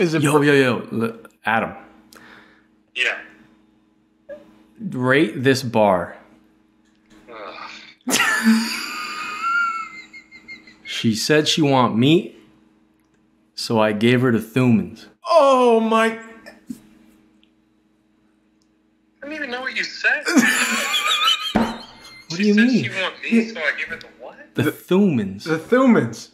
Is it Yo, Adam. Yeah. Rate this bar. She said she want meat, so I gave her the Thumans. Oh my! I don't even know what you said. What do you mean? She want me, so I give her the what? The Thumans. The Thumans.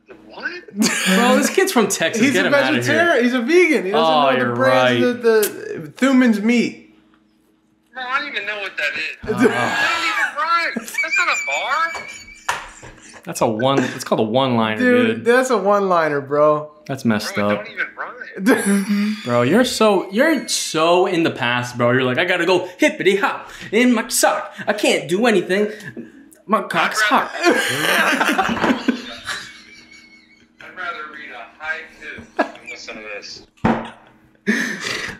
The what? Bro, this kid's from Texas. He's Get a him out of here. vegetarian. He's a vegan. He doesn't know the brands of the Thumans meat. Bro, I don't even know what that is. That don't even rhyme. That's not a bar. That's a one. It's called a one-liner, Dude, that's a one-liner, bro. That's messed Bro, it up. don't even rhyme. Bro, you're so in the past, bro. You're like, I gotta go hippity hop in my sock. I can't do anything. My cock's hot. I'd rather read a haiku than listen to this.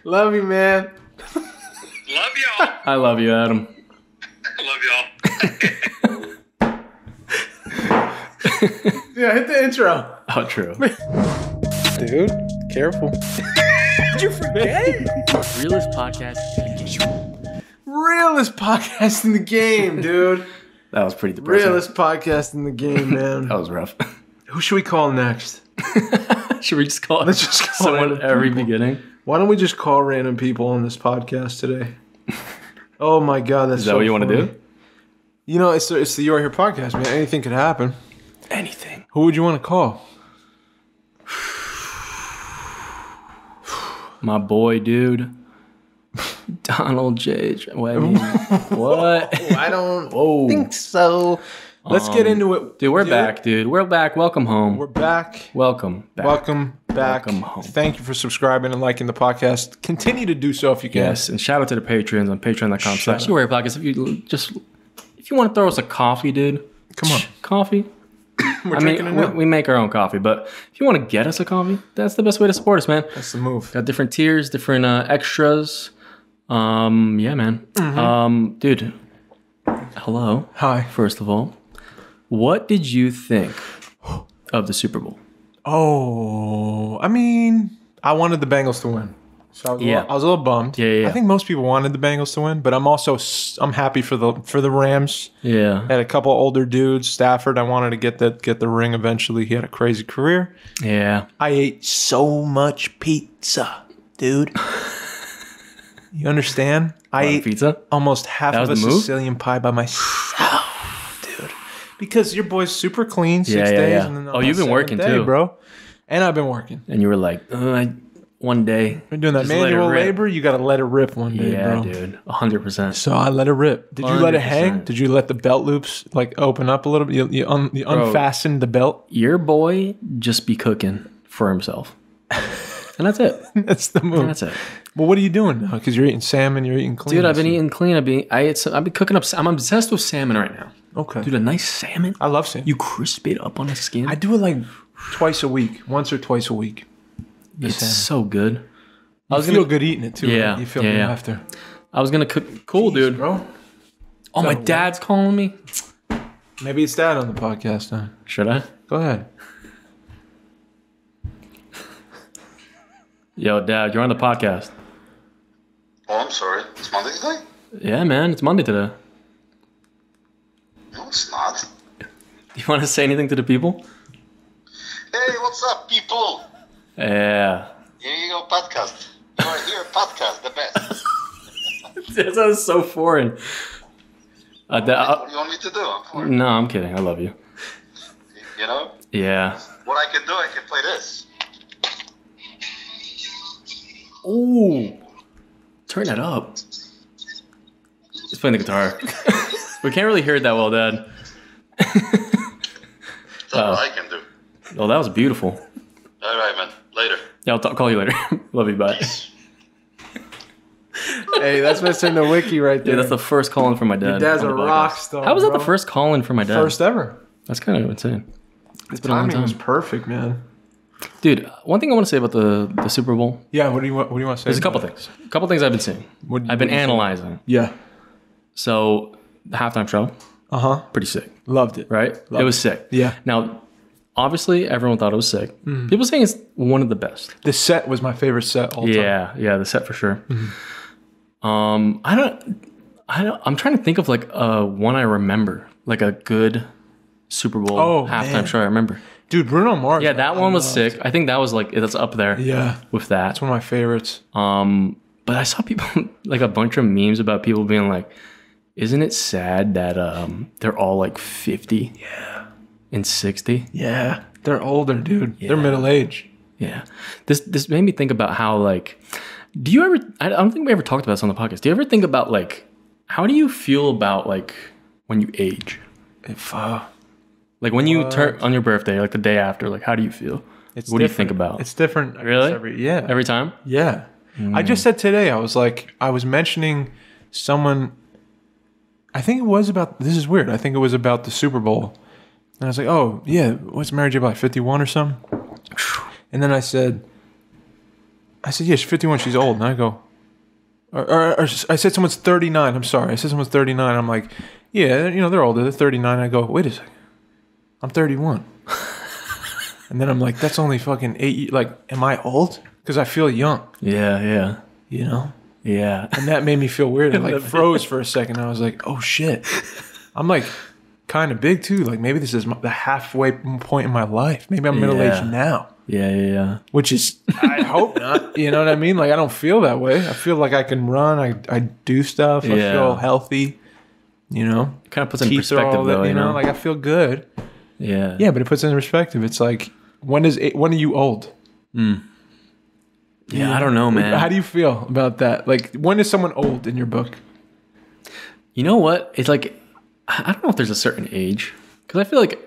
Love you, man. Love y'all. I love you, Adam. Love y'all. Yeah, hit the intro. Oh, true. Dude, careful. Did you forget? Realest podcast. Realest podcast in the game, dude. That was pretty depressing. Realest podcast in the game, man. That was rough. Who should we call next? Should we just call it? Let's just call someone random at every people. beginning. Why don't we just call random people on this podcast today? Oh my god, that's Is that so what you want funny. to do? You know, it's the You Are Here podcast, man. Anything could happen. Anything. Who would you want to call? My boy, dude. Donald J. Wait, I mean, what? I don't Whoa. think so. Let's get into it. Dude, we're back, dude. We're back. Welcome home. We're back. Welcome back. Welcome back. Welcome home. Thank you for subscribing and liking the podcast. Continue to do so if you can. Yes, and shout out to the patrons on patreon.com/. Shout You Are Here podcast. If you want to throw us a coffee, dude. Come on. Coffee. We're drinking it now. we make our own coffee, but if you want to get us a coffee, that's the best way to support us, man. That's the move. Got different tiers, different extras. Yeah, man. Dude. Hello. Hi. First of all, what did you think of the Super Bowl? Oh, I mean, I wanted the Bengals to win. So I was a little bummed. Yeah. I think most people wanted the Bengals to win, but I'm happy for the Rams. Yeah. Had a couple older dudes. Stafford, I wanted to get the ring eventually. He had a crazy career. Yeah. I ate so much pizza, dude. You understand? I ate pizza? almost half of a was the move? Sicilian pie by myself, dude. Because your boy's super clean, 6 days. Yeah. And then Oh, you've been working too, bro. And I've been working. And you were like, one day. We're doing that just let it manual rip. labor. You got to let it rip one day, Yeah, bro. dude. 100%. So I let it rip. Did you let it hang? 100%. Did you let the belt loops like open up a little bit? You unfastened the belt. Your boy just be cooking for himself. And that's it. That's the move. And that's it. Well, what are you doing now? Because you're eating salmon. You're eating clean. Dude, I've been eating clean. I've been cooking up. I'm obsessed with salmon right now. Okay. Dude, a nice salmon. I love salmon. You crisp it up on the skin. I do it like twice a week, once or twice a week. It's so good. I feel good eating it too. Yeah, right? You feel good after. I was gonna cook. Cool, dude. Bro. Oh, my dad's calling me. Maybe it's Dad on the podcast now. Should I? Go ahead. Yo, Dad, you're on the podcast. Oh, I'm sorry. It's Monday today? Yeah, man. It's Monday today. No, it's not. Do you want to say anything to the people? Hey, what's up, people? Yeah. Here you go, podcast. You are here, podcast, the best. That sounds so foreign. What do you want me to do? No, I'm kidding. I love you. You know? Yeah. What I can do, I can play this. Ooh. Turn that up. He's playing the guitar. We can't really hear it that well, Dad. That's what I can do. Oh, that was beautiful. All right, man. Later. Yeah, I'll call you later. Love you, bye. Hey, that's Mr. Nowicki right there. Dude, that's the first call-in for my dad. Your dad's on a the podcast. rock star. How was that bro. the first call-in for my dad? First ever. That's kind of insane. It's been a long Timing time. was perfect, man. Dude, one thing I want to say about the Super Bowl. Yeah, what do you want to say? There's a couple things. A couple things I've been seeing. I've been analyzing. Yeah. So, the halftime show, Uh-huh. pretty sick, Loved it. right? It was sick. Yeah. Now, obviously everyone thought it was sick. People saying it's one of the best. The set was my favorite set all time. Yeah, the set for sure. I'm trying to think of like one I remember, like a good Super Bowl halftime show I remember. Dude, Bruno Mars. Yeah, that one was sick. I think that was like, that's up there. Yeah. With that. That's one of my favorites. But I saw people, like a bunch of memes about people being like, isn't it sad that they're all like 50 and 60? Yeah. They're older, dude. Yeah. They're middle-aged. Yeah. This made me think about how, like, do you ever, I don't think we ever talked about this on the podcast. Do you ever think about, like, how do you feel about, like, when you age? Like, when you turn on your birthday, like the day after, like, how do you feel? What do you think about? It's different. Really? Every time? Yeah. I just said today, I was mentioning someone, I think it was about, this is weird, I think it was about the Super Bowl. And I was like, oh, yeah, what's Mary J. Blige, 51 or something? And then I said, yeah, she's 51, she's old. And I go, or I said someone's 39, I'm sorry. I said someone's 39. I'm like, yeah, you know, they're older, they're 39. I go, wait a second, I'm 31. And then I'm like, that's only fucking 8 years. Like, am I old? Because I feel young. Yeah. You know? Yeah. And that made me feel weird. I like froze for a second. I was like, oh shit. I'm like kind of big too. Like maybe this is the halfway point in my life. Maybe I'm middle-aged now. Yeah. Which is, I hope not. You know what I mean? Like I don't feel that way. I feel like I can run. I do stuff. I feel healthy. You know? It kind of puts it in perspective though, you know? Like I feel good. Yeah. Yeah, but it puts it in perspective. It's like, when are you old? Yeah, I don't know, man. How do you feel about that? Like, when is someone old in your book? You know what? It's like, I don't know if there's a certain age, because I feel like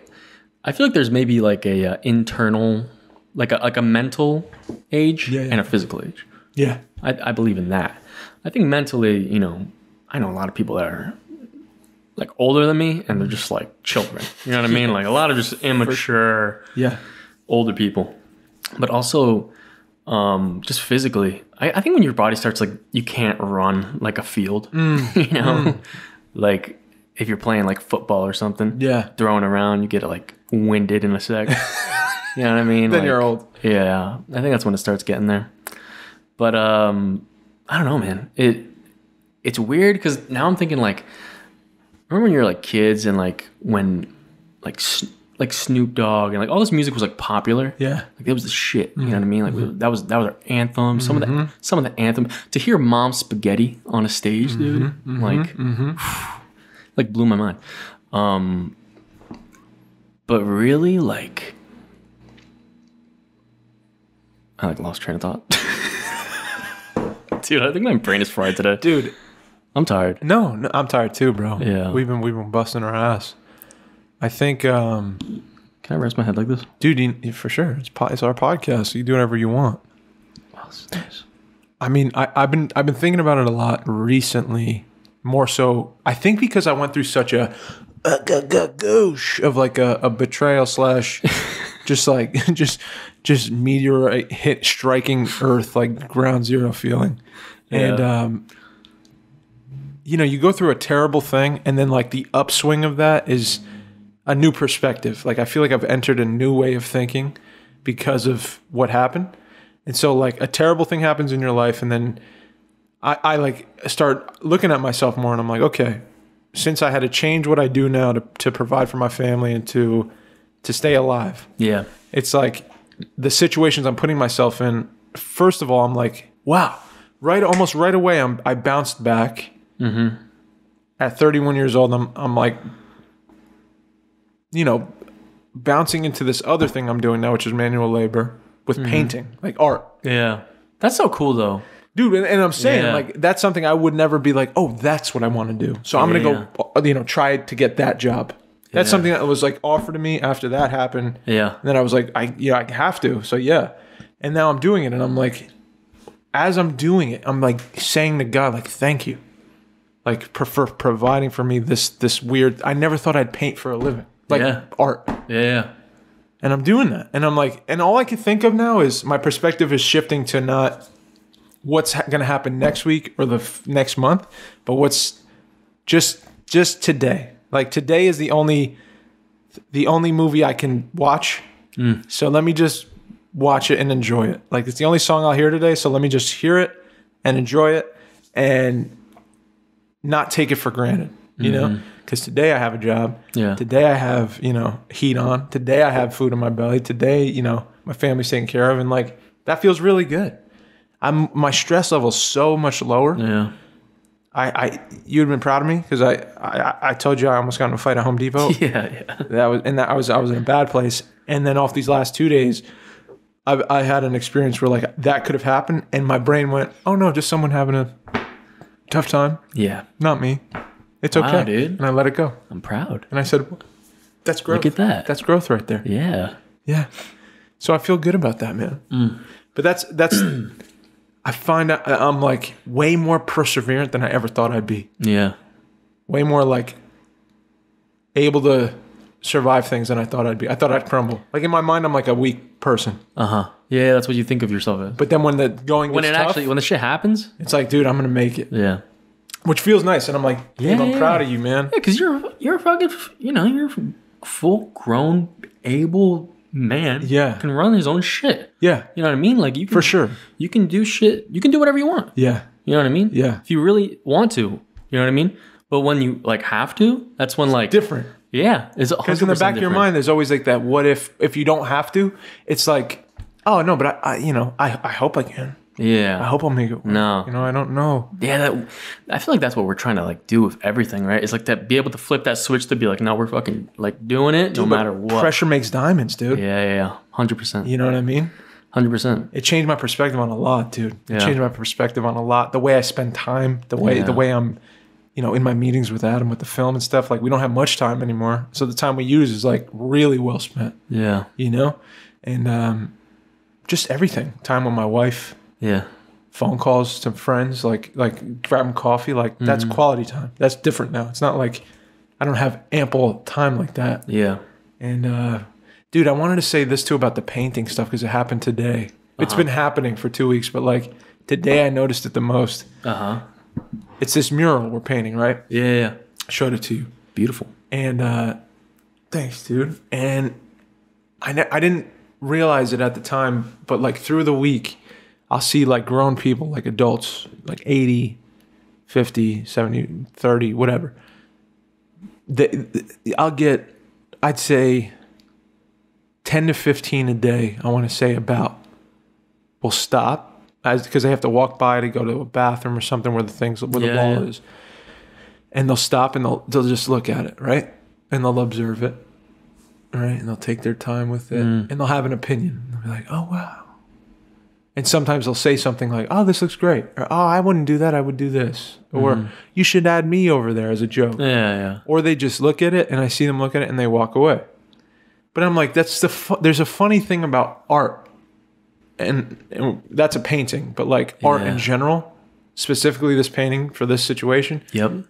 there's maybe like a internal, like a mental age and a physical age. Yeah, I believe in that. I think mentally, you know, I know a lot of people that are like older than me, and they're just like children. You know what I mean? Like a lot of just immature, older people, but also. Just physically, I think when your body starts like you can't run like a field, you know, like if you're playing like football or something, throwing around, you get like winded in a sec. You know what I mean? Then like, you're old. Yeah, I think that's when it starts getting there. But I don't know, man. It's weird because now I'm thinking like, remember when you're like kids and like when like Snoop Dogg and like all this music was like popular. Yeah, like it was the shit. You know what I mean? Like that was our anthem. Some of the anthem. To hear Mom Spaghetti on a stage, dude, like blew my mind. But really, like, I like lost train of thought. Dude, I think my brain is fried today. Dude, I'm tired. No, I'm tired too, bro. Yeah, we've been busting our ass. I think. Can I rest my head like this, dude? For sure, it's our podcast. So you do whatever you want. Wow, that's nice. I mean, I've been thinking about it a lot recently. More so, I think because I went through such a gauche of like a betrayal / just meteorite hit striking Earth like ground zero feeling, and you know, you go through a terrible thing, and then like the upswing of that is a new perspective. Like I feel like I've entered a new way of thinking because of what happened. And so like a terrible thing happens in your life, and then I like start looking at myself more, and I'm like, okay, since I had to change what I do now to provide for my family and to stay alive. Yeah. It's like the situations I'm putting myself in, first of all, I'm like, wow, almost right away I bounced back. Mm-hmm. At 31 years old, I'm like, you know, bouncing into this other thing I'm doing now, which is manual labor with painting, like art. Yeah. That's so cool though. Dude, and I'm saying like that's something I would never be like, oh, that's what I want to do. So I'm going to go, you know, try to get that job. That's something that was like offered to me after that happened. Yeah. And then I was like, I have to. So yeah. And now I'm doing it, and I'm like, as I'm doing it, I'm like saying to God, like, thank you. Like for providing for me this weird, I never thought I'd paint for a living. Like art. Yeah. And I'm doing that. And I'm like, and all I can think of now is my perspective is shifting to not what's going to happen next week or the next month, but what's just today. Like today is the only movie I can watch So let me just watch it and enjoy it. Like, it's the only song I'll hear today, so let me just hear it and enjoy it and not take it for granted, you know? Because today I have a job. Yeah. Today I have, heat on. Today I have food in my belly. Today, my family's taken care of. And, like, that feels really good. My stress level's so much lower. Yeah. You'd been proud of me because I told you I almost got in a fight at Home Depot. Yeah. I was in a bad place. And then off these last 2 days, I had an experience where, like, that could have happened, and my brain went, "Oh no, just someone having a tough time. Yeah. Not me. It's okay, dude. And I let it go. I'm proud. And I said, "That's growth. Look at that. That's growth right there." Yeah. Yeah. So I feel good about that, man. But that's I find I'm like way more perseverant than I ever thought I'd be. Yeah. Way more like able to survive things than I thought I'd be. I thought I'd crumble. Like, in my mind, I'm like a weak person. Yeah, that's what you think of yourself as. But then when the going gets tough, when the shit happens, it's like, dude, I'm gonna make it. Yeah. Which feels nice, and I'm like, dude, I'm proud of you, man. Yeah, because you're fucking, you're a full grown, able man. Yeah. Can run his own shit. Yeah. You know what I mean? Like, you can, for sure. You can do shit. You can do whatever you want. Yeah. You know what I mean? Yeah. If you really want to, you know what I mean? But when you, like, have to, that's when, like, different. Yeah. It's because in the back of your mind, there's always like that, what if you don't have to? It's like, oh no, but I hope I can. Yeah. I hope I'll make it work. No. I don't know. Yeah, I feel like that's what we're trying to, like, do with everything, right? It's like that, be able to flip that switch to be like, no, we're fucking, like, doing it no matter what. Pressure makes diamonds, dude. Yeah. 100%. You know what I mean? 100%. It changed my perspective on a lot, dude. It changed my perspective on a lot. The way I spend time, the way I'm, in my meetings with Adam with the film and stuff. Like, we don't have much time anymore, so the time we use is like really well spent. Yeah. And just everything. Time with my wife. Yeah. Phone calls to friends, like grabbing coffee, like that's quality time. That's different now. It's not like I don't have ample time like that. Yeah. And dude, I wanted to say this too about the painting stuff because it happened today. It's been happening for 2 weeks, but like today I noticed it the most. It's this mural we're painting, right? Yeah. I showed it to you. Beautiful. And thanks, dude. And I didn't realize it at the time, but like through the week, I'll see like grown people, like adults, like 80, 50, 70, 30, whatever. I'll get, I'd say 10 to 15 a day, I want to say about, will stop because they have to walk by to go to a bathroom or something where the wall is. And they'll stop and they'll just look at it, right? And they'll observe it, right? And they'll take their time with it and they'll have an opinion. They'll be like, oh, wow. And sometimes they'll say something like, oh, this looks great. Or, oh, I wouldn't do that. I would do this. Or you should add me over there as a joke. Yeah. Or they just look at it and I see them look at it and they walk away. But I'm like, there's a funny thing about art. And that's a painting. But like art in general, specifically this painting for this situation,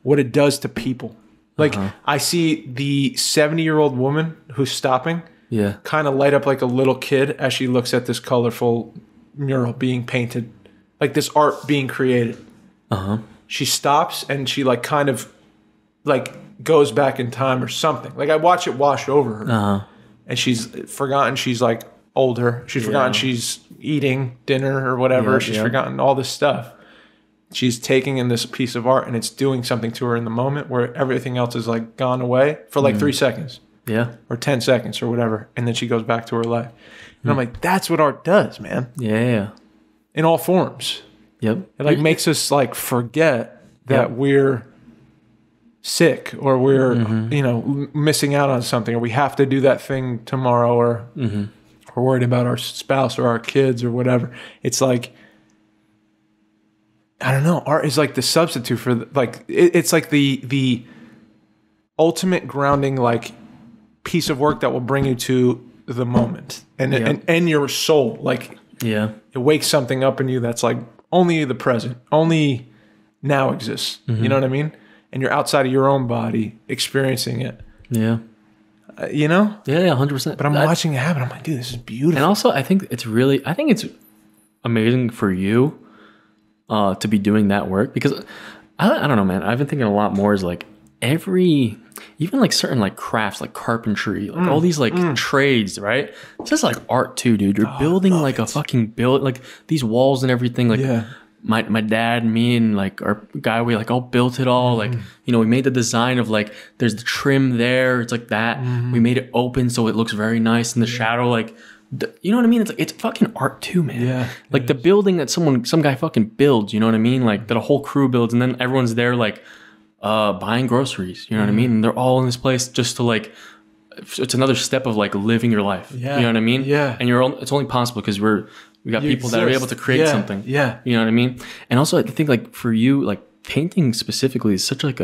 what it does to people. Like I see the 70-year-old woman who's stopping kind of light up like a little kid as she looks at this colorful mural being painted, like this art being created. She stops and she like kind of like goes back in time or something. Like I watch it wash over her, and she's forgotten she's like older. She's forgotten she's eating dinner or whatever. She's forgotten all this stuff. She's taking in this piece of art and it's doing something to her in the moment where everything else is like gone away for like 3 seconds. Or 10 seconds or whatever. And then she goes back to her life. And I'm like, that's what art does, man. Yeah. In all forms. It like makes us like forget that we're sick or we're, missing out on something or we have to do that thing tomorrow or we're worried about our spouse or our kids or whatever. It's like, I don't know. Art is like the substitute for it's like the ultimate grounding, like piece of work that will bring you to the moment and your soul. Like, it wakes something up in you that's like only the present, only now exists. You know what I mean? And you're outside of your own body experiencing it. Yeah. 100%. But I'm watching it happen. I'm like, dude, this is beautiful. And also, I think it's amazing for you to be doing that work because I don't know, man. I've been thinking a lot more is like even like certain like crafts, like carpentry, like all these like trades, right? It's just like art too, dude. You're building like a fucking like these walls and everything. Like my dad, me, and like our guy, we like all built it all. Like, you know, we made the design of like, there's the trim there. It's like that. We made it open so it looks very nice in the shadow. Like, you know what I mean? It's fucking art too, man. Yeah. Like the building that some guy fucking builds, you know what I mean? Like that a whole crew builds, and then everyone's there like buying groceries, you know what I mean? And they're all in this place just to like, it's another step of like living your life. Yeah. You know what I mean? Yeah. And it's only possible because we got people that are able to create something. Yeah. You know what I mean? And also I think like for you, like painting specifically is such like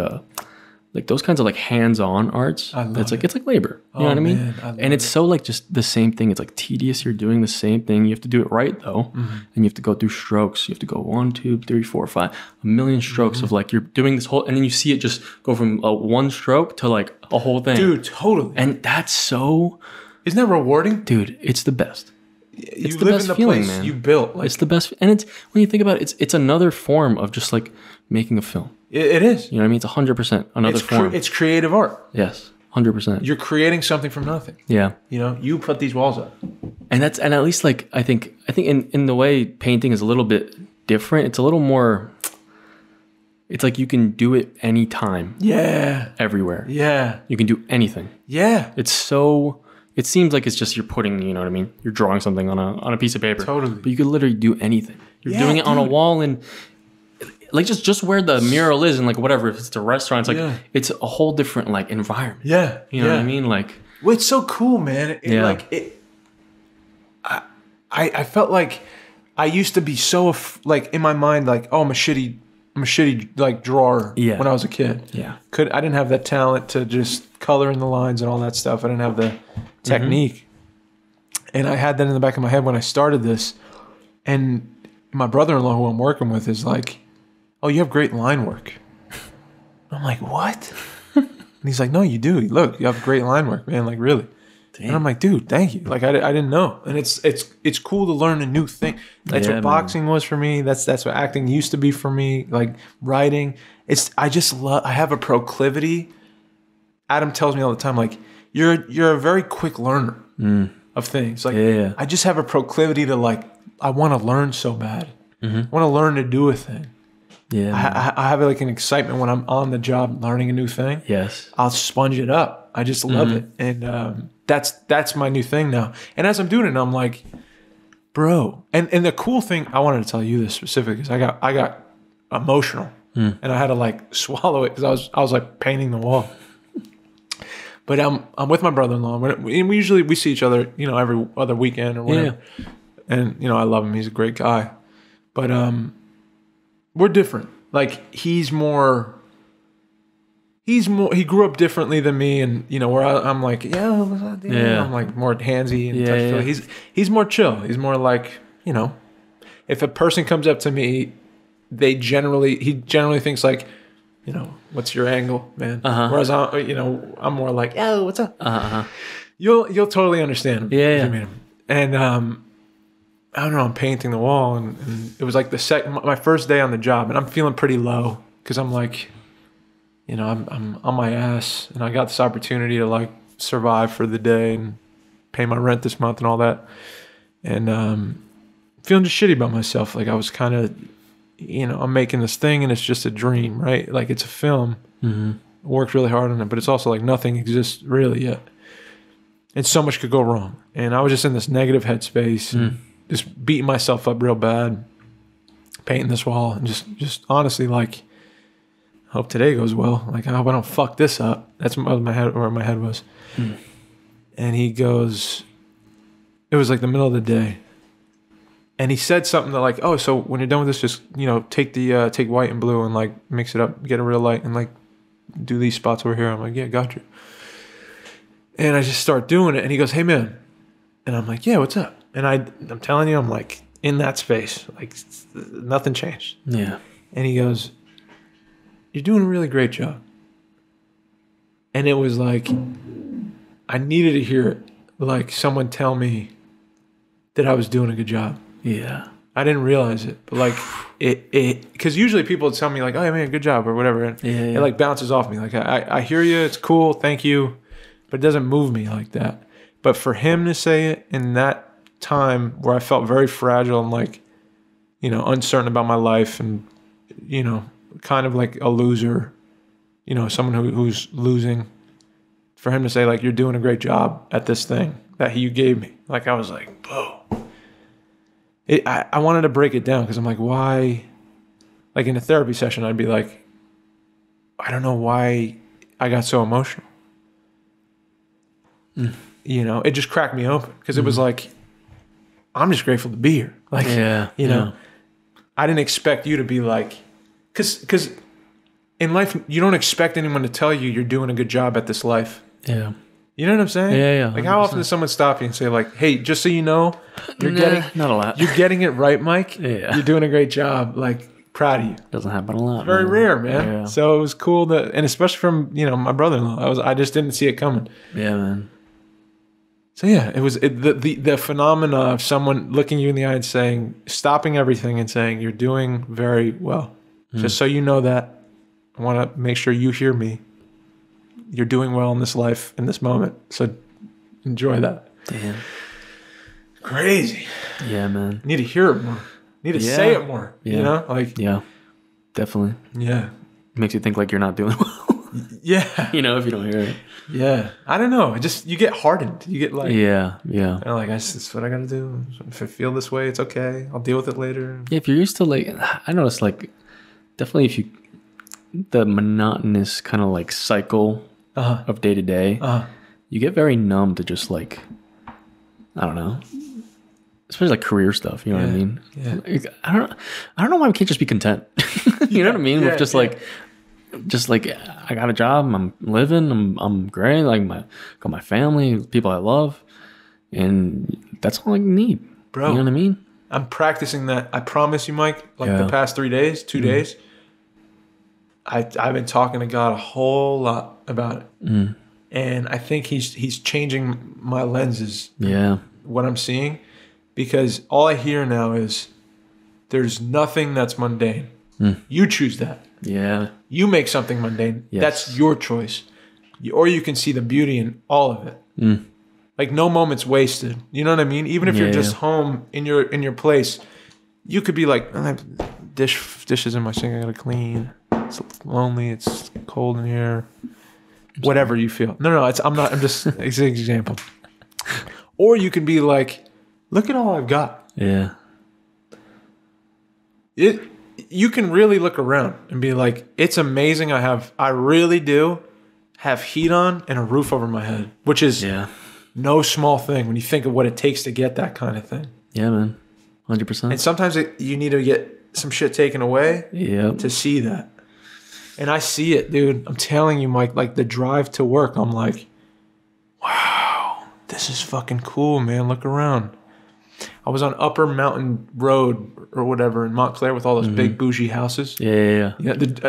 like those kinds of like hands-on arts. It's like labor. You know what I mean? And it's so like just the same thing. It's like tedious. You're doing the same thing. You have to do it right though. And you have to go through strokes. You have to go 1, 2, 3, 4, 5, a million strokes of like, you're doing this whole, and then you see it just go from one stroke to like a whole thing. Dude, totally. And that's so... Isn't that rewarding? Dude, it's the best. It's you the live best in the feeling, place man. you built. Like, it's the best. And it's, when you think about it, it's another form of just like making a film. It is. You know what I mean? It's 100% another form. It's creative art. Yes, 100%. You're creating something from nothing. Yeah. You know, you put these walls up. And at least like, I think in the way painting is a little bit different, it's a little more, it's like you can do it anytime. Yeah. Everywhere. Yeah. You can do anything. Yeah. It's so... It seems like it's just you're putting, you know what I mean? You're drawing something on a piece of paper. Totally. But you could literally do anything. You're doing it on a wall, and like just where the mural is, and like whatever, if it's a restaurant, it's like it's a whole different like environment. Yeah. You know what I mean? Like, well, it's so cool, man. I felt like I used to be so like in my mind, like, oh, I'm a shitty like drawer when I was a kid. Yeah. I didn't have that talent to just color in the lines and all that stuff. I didn't have the technique. And I had that in the back of my head when I started this. And my brother-in-law, who I'm working with, is like, oh, you have great line work. I'm like, what? And he's like, no, you do. Look, you have great line work, man. Like, really. Damn. And I'm like, dude, thank you. Like, I didn't know. And it's cool to learn a new thing. That's what boxing was for me. That's what acting used to be for me. Like, writing. I have a proclivity. Adam tells me all the time, like, you're a very quick learner of things. Like, I just have a proclivity to, like, I want to learn so bad. I want to learn to do a thing. Yeah, I have like an excitement when I'm on the job learning a new thing. Yes, I'll sponge it up. I just love it, and that's my new thing now. And as I'm doing it, I'm like, bro. And the cool thing, I wanted to tell you this specifically, because I got emotional, and I had to like swallow it because I was like painting the wall. But I'm with my brother-in-law, and we usually see each other, you know, every other weekend or whatever. Yeah. And you know, I love him. He's a great guy, but we're different. Like he grew up differently than me, and you know, where I'm like, I'm like more handsy and touchy. He's more chill. He's more like, you know, if a person comes up to me, he generally thinks like, you know, what's your angle, man? Whereas I'm more like, oh, what's up? You'll totally understand him. Yeah. If you meet him. And I don't know, I'm painting the wall, and it was like my first day on the job, and I'm feeling pretty low because I'm like, you know, I'm on my ass, and I got this opportunity to like survive for the day and pay my rent this month and all that, and feeling just shitty about myself. Like I was kind of, you know, I'm making this thing and it's just a dream, right? Like it's a film. I worked really hard on it, but it's also like nothing exists really yet, and so much could go wrong. And I was just in this negative headspace. And just beating myself up real bad, painting this wall, and just honestly like, hope today goes well. Like I hope I don't fuck this up. That's where my head was. And he goes, it was like the middle of the day, and he said something that like, oh, so when you're done with this, just, you know, take white and blue and like mix it up, get a real light, and like do these spots over here. I'm like, yeah, got you. And I just start doing it, and he goes, hey man, and I'm like, yeah, what's up? And I'm telling you, I'm like in that space, like nothing changed. Yeah. And he goes, you're doing a really great job. And it was like, I needed to hear it. Like someone tell me that I was doing a good job. Yeah. I didn't realize it, but like because usually people would tell me like, oh man, good job or whatever. And it like bounces off me. Like I hear you. It's cool. Thank you. But it doesn't move me like that. But for him to say it in that time where I felt very fragile and like, you know, uncertain about my life and, you know, kind of like a loser, you know, someone who's losing, for him to say like, you're doing a great job at this thing that you gave me. Like I was like, whoa. I wanted to break it down because I'm like, why? Like in a therapy session, I'd be like, I don't know why I got so emotional. You know, it just cracked me open because it was like, I'm just grateful to be here. Like, you know, I didn't expect you to be like, because in life, you don't expect anyone to tell you you're doing a good job at this life. Yeah. You know what I'm saying? Yeah. Like, how often does someone stop you and say, like, hey, just so you know, not a lot. You're getting it right, Mike. Yeah. You're doing a great job. Like, proud of you. Doesn't happen a lot. Very rare, man. Yeah. So it was cool and especially from, you know, my brother-in-law. I just didn't see it coming. Yeah, man. So yeah, it was the phenomena of someone looking you in the eye and saying, stopping everything and saying, you're doing very well. Just so you know that, I want to make sure you hear me. You're doing well in this life, in this moment. So enjoy that. Damn. Crazy. Yeah, man. Need to hear it more. Need to say it more. Yeah. You know? Like, yeah, definitely. Yeah. Makes you think like you're not doing well. Yeah. You know, if you don't hear it. Yeah. I don't know. You get hardened. You get like, yeah. Like, this is what I got to do. If I feel this way, it's okay. I'll deal with it later. Yeah. If you're used to like, I noticed like, definitely if you, the monotonous kind of like cycle of day to day, you get very numb to just like, I don't know, especially like career stuff. You know what I mean? Yeah. Like, I don't know why we can't just be content. You know what I mean? With just like I got a job, I'm living, I'm great. Like got my family, people I love, and that's all I need, bro. You know what I mean? I'm practicing that. I promise you, Mike. Like the past 3 days, 2 days. I've been talking to God a whole lot about it, and I think He's changing my lenses. Yeah, what I'm seeing, because all I hear now is there's nothing that's mundane. You choose that. Yeah, you make something mundane. Yes. That's your choice, or you can see the beauty in all of it. Like no moment's wasted. You know what I mean? Even if you're just home in your place, you could be like, I have dishes in my sink I gotta clean. It's lonely. It's cold in here. Whatever you feel. No. It's an example. Or you can be like, look at all I've got. Yeah. You can really look around and be like, it's amazing. I really do have heat on and a roof over my head, which is no small thing when you think of what it takes to get that kind of thing. Yeah, man. 100%. And sometimes you need to get some shit taken away to see that. And I see it, dude. I'm telling you, Mike, like the drive to work, I'm like, wow, this is fucking cool, man. Look around. I was on Upper Mountain Road or whatever in Montclair with all those big bougie houses. Yeah. Dude,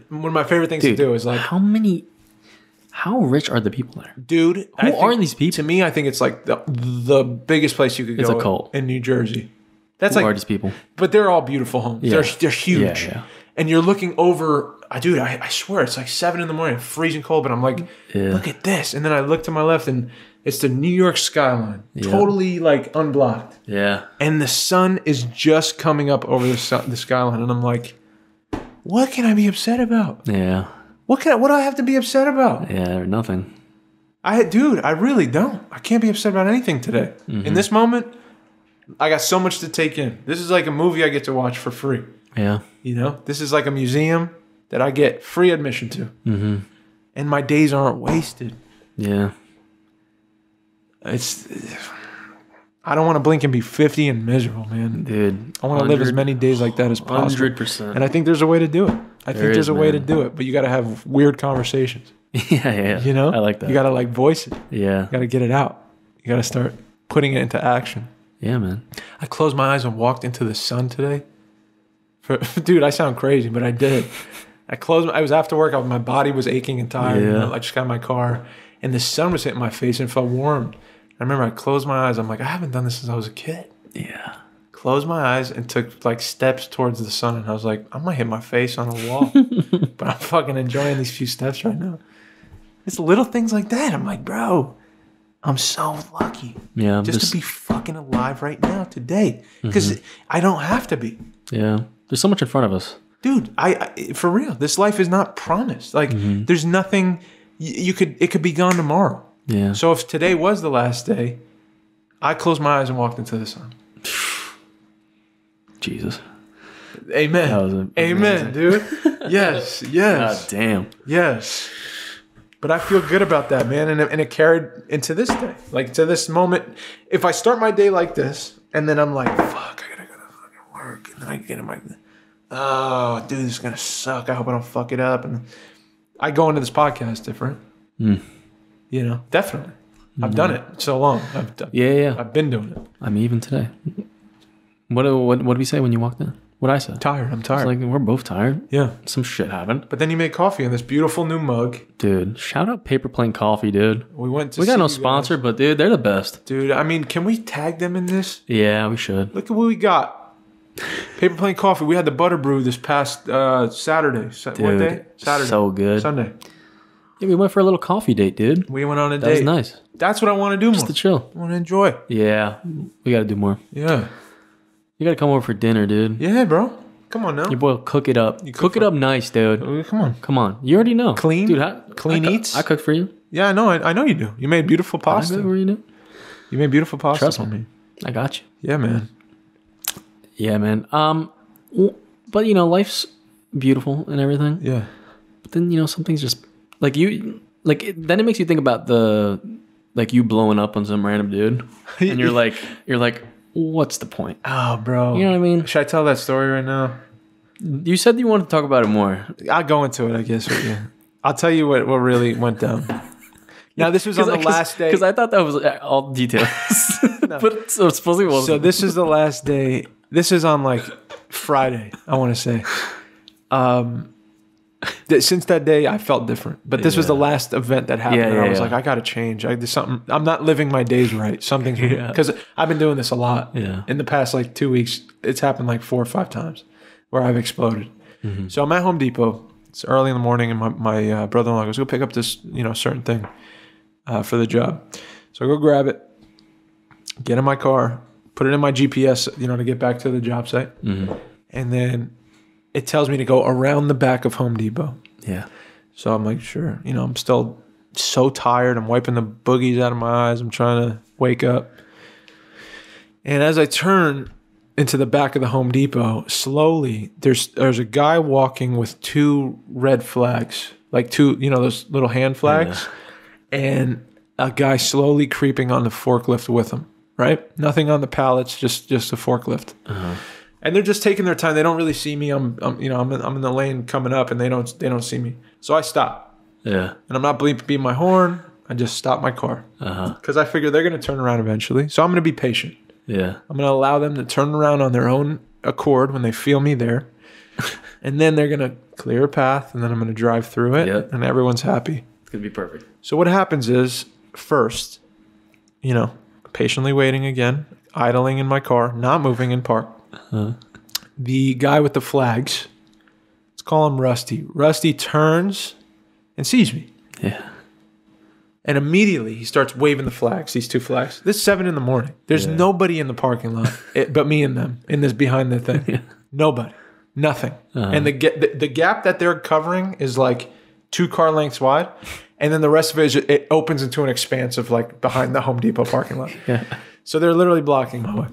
one of my favorite things to do is like, how rich are the people there? Dude, who are these people? To me, I think it's like the biggest place you could go. It's a cult in New Jersey. That's who like are these people? But they're all beautiful homes. Yeah. They're huge. Yeah. And you're looking over, dude, I swear it's like 7 a.m, freezing cold, but I'm like, look at this. And then I look to my left and it's the New York skyline, totally like unblocked. Yeah. And the sun is just coming up over the skyline. And I'm like, what can I be upset about? Yeah. What do I have to be upset about? Yeah, nothing. I really don't. I can't be upset about anything today. In this moment, I got so much to take in. This is like a movie I get to watch for free. Yeah. You know, this is like a museum that I get free admission to. And my days aren't wasted. Yeah. I don't want to blink and be 50 and miserable, man. Dude. I want to live as many days like that as possible. 100%. And I think there's a way to do it. There's a way to do it, but you got to have weird conversations. Yeah. You know? I like that. You got to like voice it. Yeah. You got to get it out. You got to start putting it into action. Yeah, man. I closed my eyes and walked into the sun today. Dude, I sound crazy, but I did. I was after work. My body was aching and tired. Yeah. I just got in my car, and the sun was hitting my face and it felt warm. I remember I closed my eyes. I'm like, I haven't done this since I was a kid. Yeah. closed my eyes and took like steps towards the sun. And I was like, I might hit my face on a wall, but I'm fucking enjoying these few steps right now. It's little things like that. I'm like, bro, I'm so lucky. Yeah. Just to be fucking alive right now today. Because I don't have to be. Yeah. There's so much in front of us. Dude, I for real, this life is not promised. Like, there's nothing, it could be gone tomorrow. Yeah. So if today was the last day, I closed my eyes and walked into the sun. Jesus. Amen. That was Amen, dude. Yes. God damn. Yes. But I feel good about that, man. And it carried into this day. Like, to this moment. If I start my day like this, and then I'm like, fuck, I gotta go to fucking work. And then I get in my, oh, dude, this is gonna suck. I hope I don't fuck it up. And I go into this podcast different. You know, definitely. I've done it so long. I've been doing it. I mean, even today. What did we say when you walked in? What I said? Tired. I'm tired. It's like, we're both tired. Yeah. Some shit happened. But then you made coffee in this beautiful new mug. Dude, shout out Paper Plane Coffee, dude. We got no sponsor, but dude, they're the best. Dude, I mean, can we tag them in this? Yeah, we should. Look at what we got. Paper Plane Coffee. We had the butter brew this past Saturday. Dude, what day? Saturday. So good. Sunday. Yeah, we went for a little coffee date, dude. We went on a date. That was nice. That's what I want to do more. Just to chill. I want to enjoy. Yeah, we got to do more. Yeah. You got to come over for dinner, dude. Yeah, bro. Come on now. Your boy will cook it up. Cook it up nice, dude. Come on. Come on. You already know. Clean? Dude, clean eats? I cooked for you. Yeah, I know. I know you do. You made beautiful pasta. You do. You made beautiful pasta Trust for me. I got you. Yeah, man. Yeah, man. But you know, life's beautiful and everything. Yeah. But then, you know, some things just like then it makes you think about you blowing up on some random dude, and you're like, what's the point? Oh, bro. You know what I mean? Should I tell that story right now? You said you wanted to talk about it more. I'll go into it, I guess. I'll tell you what really went down. Now, this was on the last day. Because I thought that was all details. No. But so supposedly it wasn't. So this is the last day. This is on like Friday, I want to say. Since that day, I felt different. But this was the last event that happened. And I was like, I got to change. There's something. I'm not living my days right. Something's because I've been doing this a lot. Yeah. In the past like 2 weeks, it's happened like 4 or 5 times where I've exploded. So I'm at Home Depot. It's early in the morning, and my brother-in-law goes, "Go pick up this certain thing for the job." So I go grab it, get in my car, put it in my GPS, to get back to the job site, and then it tells me to go around the back of Home Depot. Yeah. So I'm like, sure. I'm still so tired. I'm wiping the boogies out of my eyes. I'm trying to wake up. And as I turn into the back of the Home Depot, slowly, there's a guy walking with 2 red flags, like 2, those little hand flags, and a guy slowly creeping on the forklift with him, right? Nothing on the pallets, just a forklift. And they're just taking their time. They don't really see me. I'm in the lane coming up, and they don't see me. So I stop. Yeah. And I'm not beeping my horn. I just stop my car. Because I figure they're going to turn around eventually. So I'm going to be patient. Yeah. I'm going to allow them to turn around on their own accord when they feel me there. And then they're going to clear a path, and then I'm going to drive through it, and everyone's happy. It's going to be perfect. So what happens is, first, patiently waiting again, idling in my car, not moving in park. The guy with the flags, let's call him Rusty. Rusty turns and sees me. Yeah. And immediately he starts waving the flags, these 2 flags. This is 7 a.m. There's nobody in the parking lot but me and them in this behind the thing. Nobody. Nothing. And the gap that they're covering is like 2 car lengths wide. And then the rest of it opens into an expanse of like behind the Home Depot parking lot. So they're literally blocking my way.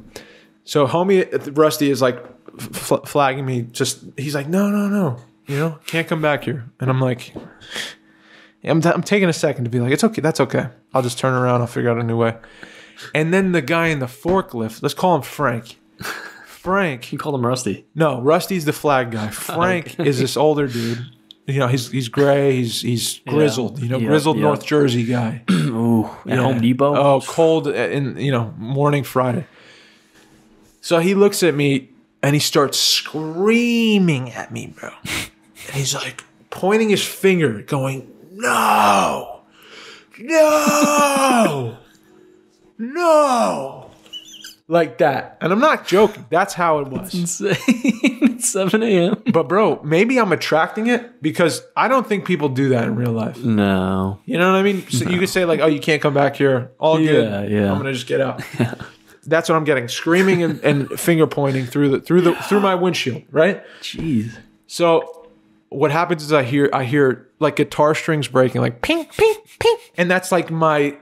So homie Rusty is like flagging me. He's like, no, can't come back here. And I'm like, I'm taking a second to be like, it's okay, that's okay. I'll just turn around. I'll figure out a new way. And then the guy in the forklift, let's call him Frank. Frank. You called him Rusty. No, Rusty's the flag guy. Frank is this older dude. He's gray. He's grizzled. Grizzled North Jersey guy. Ooh, at Home Depot. Oh, cold in morning Friday. So he looks at me and he starts screaming at me, bro. And he's like pointing his finger, going, "No, no, no!" like that. And I'm not joking. That's how it was. Insane. It's 7 a.m. But bro, maybe I'm attracting it because I don't think people do that in real life. No. You know what I mean? So you could say like, oh, you can't come back here. All good. Yeah. I'm gonna just get out. That's what I'm getting. Screaming and finger pointing through my windshield, right? Jeez. So what happens is I hear like guitar strings breaking, like ping, ping, ping. And that's like my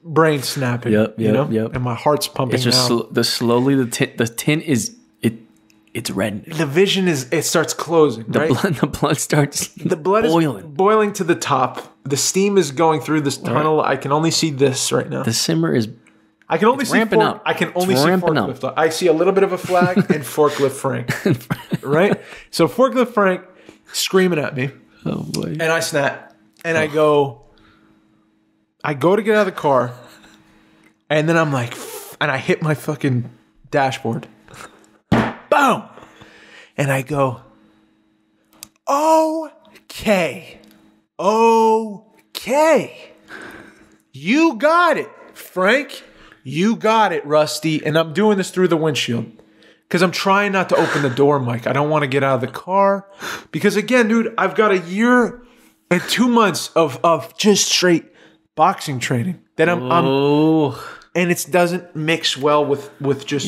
brain snapping. Yep. And my heart's pumping. It's just the tint is it's red. The vision it starts closing. The blood starts. The blood boiling. is boiling to the top. The steam is going through this tunnel. I can only see this right now. The simmer is. I can only see ramping up. I can only see forklift. I see a little bit of a flag and forklift Frank. Right? So forklift Frank screaming at me. Oh boy. And I snap. And I go to get out of the car. And then I'm like, and I hit my fucking dashboard. Boom. And I go, okay. You got it, Frank. You got it, Rusty. And I'm doing this through the windshield because I'm trying not to open the door, Mike. I don't want to get out of the car because, again, dude, I've got a year and 2 months of just straight boxing training that I'm and it doesn't mix well with just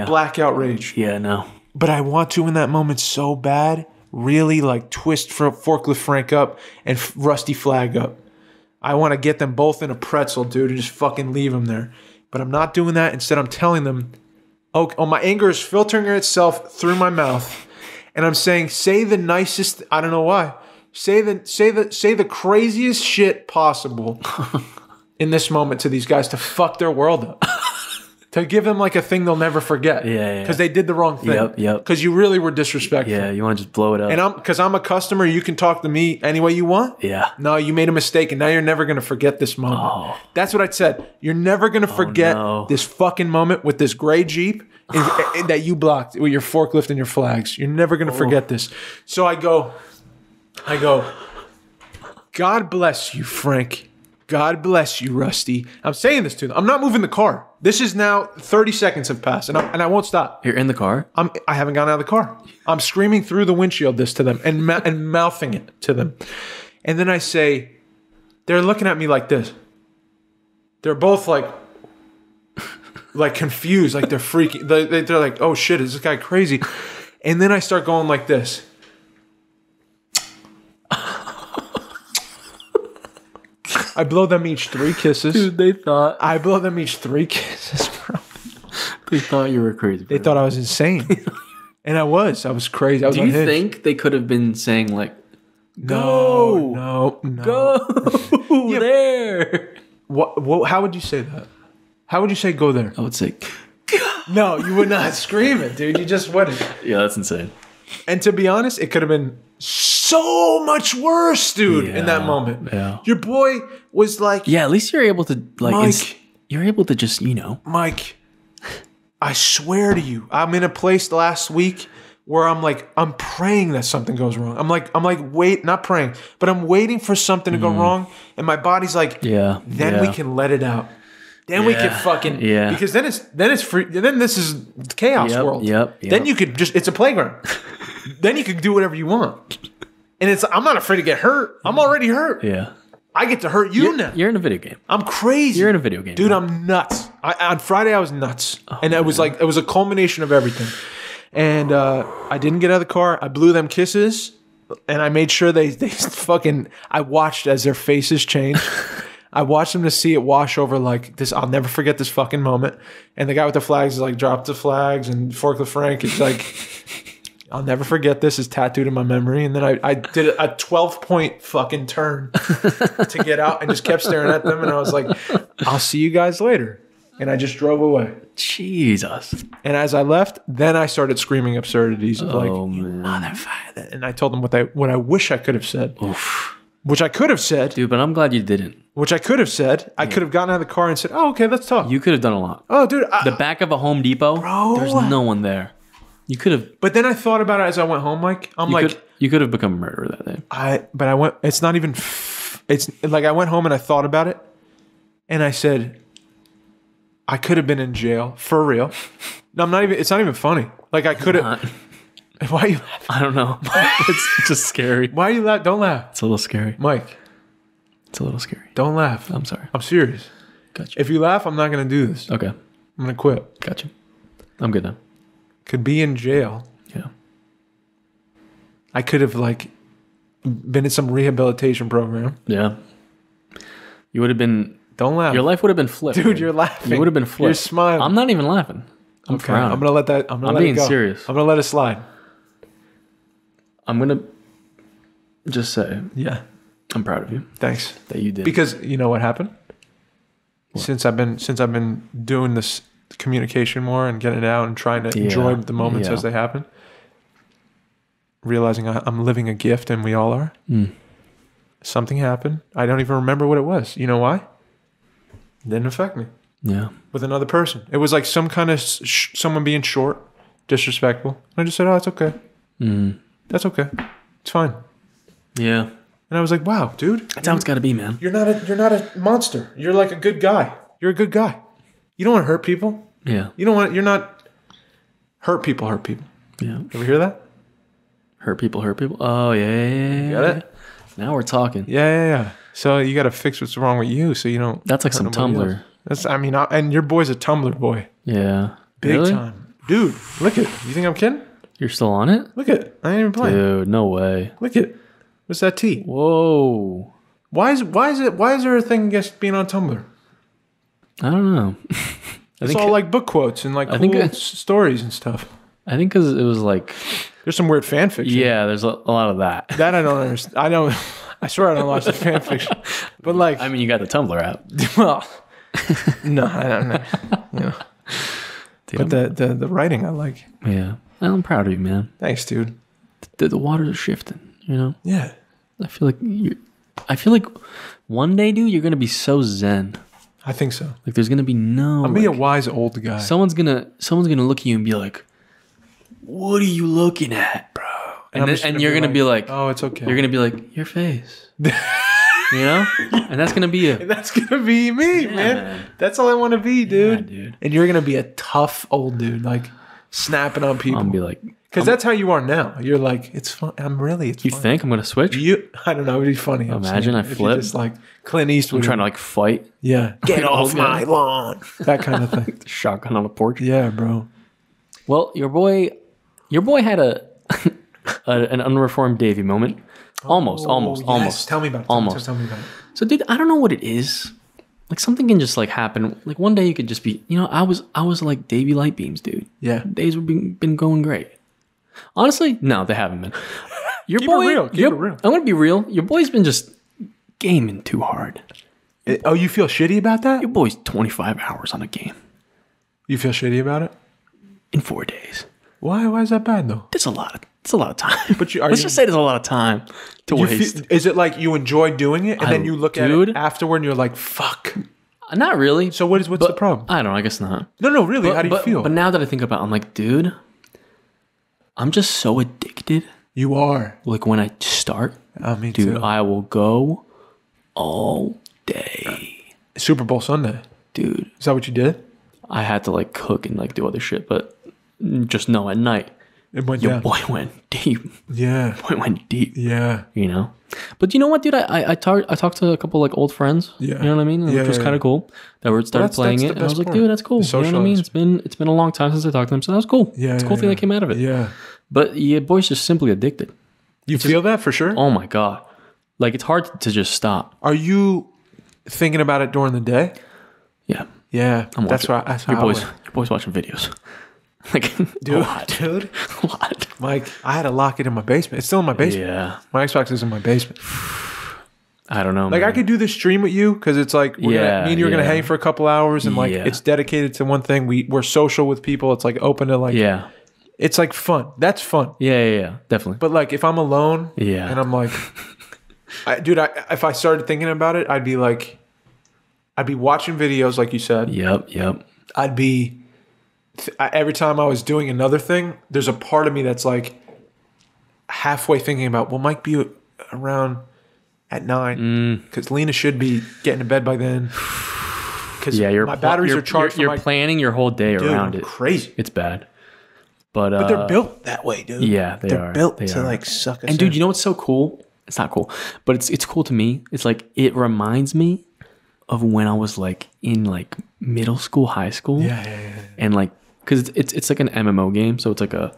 blackout rage. Yeah, no. But I want to in that moment so bad, really like twist forklift Frank up and Rusty Flag up. I want to get them both in a pretzel, dude, and just fucking leave them there. But I'm not doing that. Instead, I'm telling them, oh, my anger is filtering itself through my mouth. And I'm saying, say the nicest, I don't know why. Say the craziest shit possible in this moment to these guys to fuck their world up. To give them like a thing they'll never forget. Yeah. Because they did the wrong thing. Yep. Because you really were disrespectful. Yeah, you want to just blow it up. And because I'm a customer, you can talk to me any way you want. Yeah. No, you made a mistake, and now you're never going to forget this moment. Oh. That's what I said. You're never going to forget this fucking moment with this gray Jeep that you blocked with your forklift and your flags. You're never going to forget this. So I go, God bless you, Frank. God bless you, Rusty. I'm saying this to them. I'm not moving the car. This is now 30 seconds have passed, and I won't stop. You're in the car? I haven't gotten out of the car. I'm screaming through the windshield this to them and mouthing it to them. And then I say, they're looking at me like this. They're both like confused, like they're freaking. They're like, oh shit, is this guy crazy? And then I start going like this. I blow them each 3 kisses. Dude, I blow them each 3 kisses, bro. They thought you were crazy. They thought I was insane. And I was crazy. I was Do you think they could have been saying like, no. Go there. What? How would you say that? How would you say go there? I would say, no, you would not scream it, dude. You just wouldn't. Yeah, that's insane. And to be honest, it could have been so much worse, dude, in that moment. Yeah. Your boy was like... Yeah, at least you're able to, like... Mike. You're able to just, Mike, I swear to you, I'm in a place last week where I'm praying that something goes wrong. I'm like, not praying, but I'm waiting for something to go wrong. And my body's like, then we can let it out. Then we can fucking... Yeah. Because then it's free. Then this is chaos world. Yep. Then you could just... It's a playground. Then you can do whatever you want. And I'm not afraid to get hurt. I'm already hurt. Yeah. I get to hurt you now. You're in a video game. I'm crazy. You're in a video game. Dude, I'm nuts. On Friday, I was nuts. And it was like, it was a culmination of everything. And I didn't get out of the car. I blew them kisses. And I made sure they fucking, I watched as their faces changed. I watched them to see it wash over like this. I'll never forget this fucking moment. And the guy with the flags is like, drop the flags. And Forklift Frank is like... I'll never forget this. Is tattooed in my memory. And then I did a 12-point fucking turn to get out and just kept staring at them. And I was like, I'll see you guys later. And I just drove away. Jesus. And as I left, then I started screaming absurdities of like, man. you motherfucker. And I told them what I wish I could have said. Oof. Which I could have said. Dude, but I'm glad you didn't. Which I could have said. I could have gotten out of the car and said, oh, okay, let's talk. You could have done a lot. Oh, dude. The back of a Home Depot, bro, there's no one there. You could have. But then I thought about it as I went home, Mike. You could have become a murderer that day. But I went, it's not even, it's like I went home and I thought about it. And I said, I could have been in jail for real. No, I'm not even. It's not even funny. Like I could have. Why are you laughing? I don't know. It's just scary. Why are you laughing? Don't laugh. It's a little scary. Mike. It's a little scary. Don't laugh. I'm sorry. I'm serious. Gotcha. If you laugh, I'm not going to do this. Okay. I'm going to quit. Gotcha. I'm good now. Could be in jail. Yeah. I could have like been in some rehabilitation program. Yeah. You would have been. Don't laugh. Your life would have been flipped. Dude, you're laughing. You would have been flipped. You're smiling. I'm not even laughing. I'm okay. frowning. I'm going to let that. I'm being serious. I'm going to let it slide. I'm going to just say. Yeah. I'm proud of you. Thanks. That you did. Because you know what happened? What? Since I've been doing this communication more and getting it out and trying to enjoy the moments as they happen, realizing I'm living a gift and we all are. Something happened. I don't even remember what it was. You know why? It didn't affect me. Yeah. With another person. It was like some kind of someone being short, disrespectful. I just said, "Oh, it's okay. That's okay. It's fine." Yeah. And I was like, "Wow, dude, that's how it's got to be, man. You're not a monster. You're like a good guy. You're a good guy. You don't want to hurt people. Yeah. You're not hurt people. Hurt people. Yeah. Ever hear that? Hurt people. Oh yeah. Got it? Now we're talking. Yeah. So you got to fix what's wrong with you, so you don't. That's like some Tumblr. That's. I mean, and your boy's a Tumblr boy. Yeah. Big really? time, dude. Look at it. You think I'm kidding? You're still on it? Look at it. I ain't even playing. Dude, no way. Look at it. What's that T? Whoa. Why is there a thing against being on Tumblr? I don't know. It's all like book quotes and like cool stories and stuff. I think because it was like there's some weird fan fiction. Yeah, there's a lot of that. That I don't understand. I swear I don't watch the fan fiction. But like, I mean, you got the Tumblr app. Well, no, I don't know. You know. Dude, but the writing I like. Yeah, I'm proud of you, man. Thanks, dude. The waters are shifting. You know. Yeah. I feel like one day, dude, you're gonna be so zen. I think so. Like there's gonna be no. I'll be a wise old guy. Someone's gonna look at you and be like, "What are you looking at, bro?" And you're gonna be like, "Oh, it's okay." You're gonna be like, "Your face." You know? And that's gonna be you. And that's gonna be me, man. That's all I want to be, dude. Yeah, dude. And you're gonna be a tough old dude, like snapping on people. I'm gonna be like, because that's how you are now. You're like, it's fun. You fun. think I'm gonna switch? I don't know. It'd be funny. Imagine I flip. Just like Clint Eastwood. I'm trying to like fight. Yeah. Get off my lawn. That kind of thing. Shotgun on a porch. Yeah, bro. Well, your boy had an unreformed Davey moment. Almost. Tell me about it. Almost. Tell me about it. So, dude, I don't know what it is. Like something can just like happen. Like one day you could just be, you know, I was like Davey light beams, dude. Yeah. Days have been going great. Honestly, no, they haven't been. Your Keep boy, it real. Keep it real. I'm gonna be real. Your boy's been just gaming too hard. You feel shitty about that? Your boy's 25 hours on a game. You feel shitty about it? In 4 days. Why is that bad though? It's a lot of time. But let's just say there's a lot of time to waste. Is it like you enjoy doing it and then you look at it afterward and you're like, fuck? Not really. So what's the problem? I don't know. I guess not. No, really. How do you feel? But now that I think about it, I'm like, dude, I'm just so addicted. You are. Like when I start, me dude, too. I will go all day. Super Bowl Sunday. Dude. Is that what you did? I had to like cook and like do other shit, but just know at night, your boy went deep. Yeah. Boy went deep. Yeah. You know? But you know what, dude? I talked to a couple like old friends. Yeah. You know what I mean? Which was kind of cool. That we started playing it. And I was like, dude, that's cool. You know what I mean? It's been a long time since I talked to them, so that was cool. Yeah. It's a cool thing that came out of it. Yeah. But your boy's just simply addicted. You feel that for sure? Oh my God. Like it's hard to just stop. Are you thinking about it during the day? Yeah. Yeah. That's your boy's watching videos. Like dude, a lot. Mike, I had to lock it in my basement. It's still in my basement. Yeah. My Xbox is in my basement. I don't know. Like man. I could do this stream with you because it's like me and you're gonna hang for a couple hours and like it's dedicated to one thing. We're social with people. It's like open to like it's like fun. That's fun. Yeah, definitely. But like if I'm alone and I'm like if I started thinking about it, I'd be watching videos like you said. Yep. I'd be every time I was doing another thing, there's a part of me that's like halfway thinking about, well, Mike be around at 9 because Lena should be getting to bed by then. because my batteries are charged. You're planning your whole day around it. Crazy. It's bad. But they're built that way, dude. Yeah, they're built to like suck us in. Dude, you know what's so cool? It's not cool, but it's cool to me. It's like it reminds me of when I was like in like middle school, high school. Yeah. And like, cause it's like an MMO game, so it's like a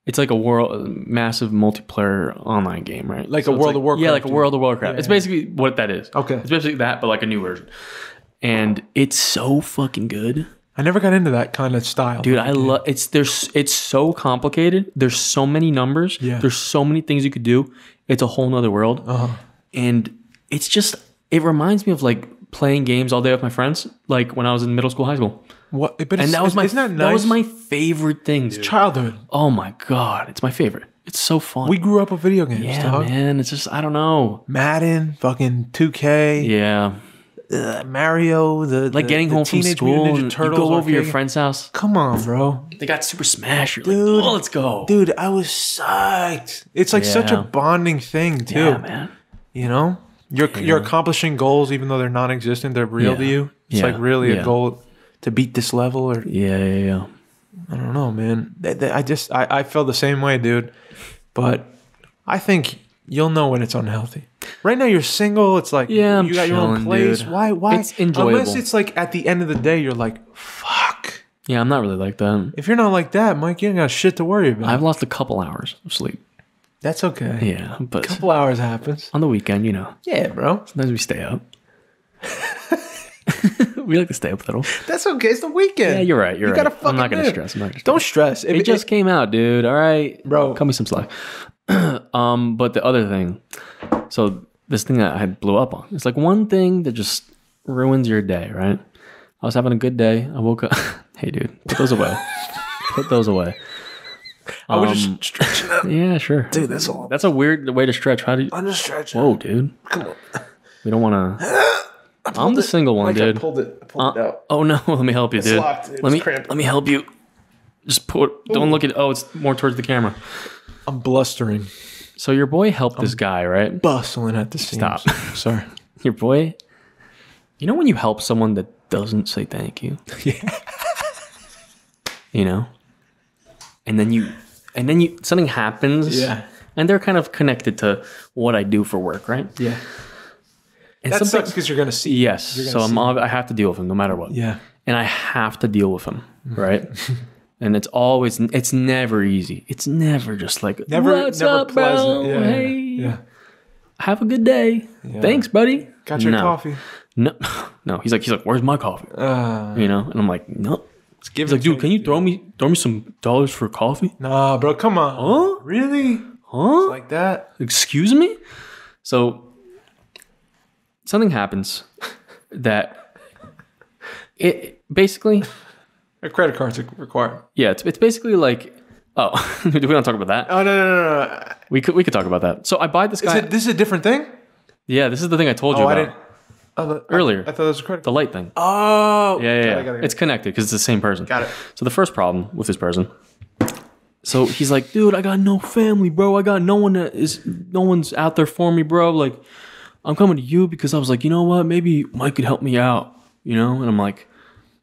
massive multiplayer online game, right? Like a World of Warcraft. Yeah, like a World of Warcraft. Yeah, it's basically what that is. Okay. It's basically that, but like a new version. And it's so fucking good. I never got into that kind of style. Dude, I love it's so complicated. There's so many numbers. Yeah. There's so many things you could do. It's a whole nother world. And it reminds me of like playing games all day with my friends, like when I was in middle school, high school. What? But and that was my favorite thing, dude. Childhood. Oh my God. It's my favorite. It's so fun. We grew up with video games, yeah, dog. man. It's just, I don't know. Madden, fucking 2K. Yeah. Mario, getting home from school and you go over your friend's house. Come on, bro. They got Super Smash. You're Dude, like, oh, let's go. Dude, I was psyched. It's like such a bonding thing, too. Yeah, man. You know? You're accomplishing goals even though they're non-existent. They're real to you. It's like really a goal to beat this level. Or Yeah. I don't know, man. I feel the same way, dude. But I think you'll know when it's unhealthy. Right now you're single. It's like you got your own place. Dude. Why? It's enjoyable. Unless it's like at the end of the day, you're like, fuck. Yeah, I'm not really like that. If you're not like that, Mike, you ain't got shit to worry about. I've lost a couple hours of sleep. That's okay. Yeah, but a couple hours happens. On the weekend, you know. Yeah, bro. Sometimes we stay up. We like to stay up a little. That's okay. It's the weekend. Yeah, you're right. You gotta fucking I'm not going to live. stress. Don't stress. It just came out, dude. All right. Bro. Cut me some slack. But the other thing, so this thing that I blew up on, it's like one thing that just ruins your day, right? I was having a good day. I woke up. Hey, dude, put those away. Put those away. I was just stretching up. Yeah, sure. Dude, that's a weird way to stretch. How do you? I'm just stretching. Whoa, dude. Come on. We don't want to. I'm the single one, dude. I pulled it out. Oh no, let me help you, dude. Locked, dude. Let me help you. Just don't look at. Oh, it's more towards the camera. I'm blustering. So your boy helped this guy, right? Bustling at the seams. Stop. Sorry. Your boy. You know when you help someone that doesn't say thank you? Yeah. You know? And then you something happens. Yeah. And they're kind of connected to what I do for work, right? Yeah. And that sucks because you're going to see. Yes. So I have to deal with him no matter what. Yeah. And I have to deal with him, right? And it's never easy. It's never just like, what's up, pleasant. bro? Yeah, hey, yeah. Have a good day. Yeah. Thanks, buddy. Got your coffee? No. He's like, where's my coffee? You know? And I'm like, no. He's like, dude, can you throw me some dollars for coffee? Nah, bro, come on. Huh? Really? Huh? It's like that? Excuse me? So something happens that it basically a credit card's required. Yeah, it's basically like, oh, we don't talk about that. Oh no. We could talk about that. So I buy this guy. This is a different thing? Yeah, this is the thing I told you about. Earlier. I thought it was a credit card. The light thing. Oh. Yeah. It's connected because it's the same person. Got it. So the first problem with this person. So he's like, dude, I got no family, bro. I got no one's out there for me, bro. Like, I'm coming to you because I was like, you know what? Maybe Mike could help me out, you know? And I'm like,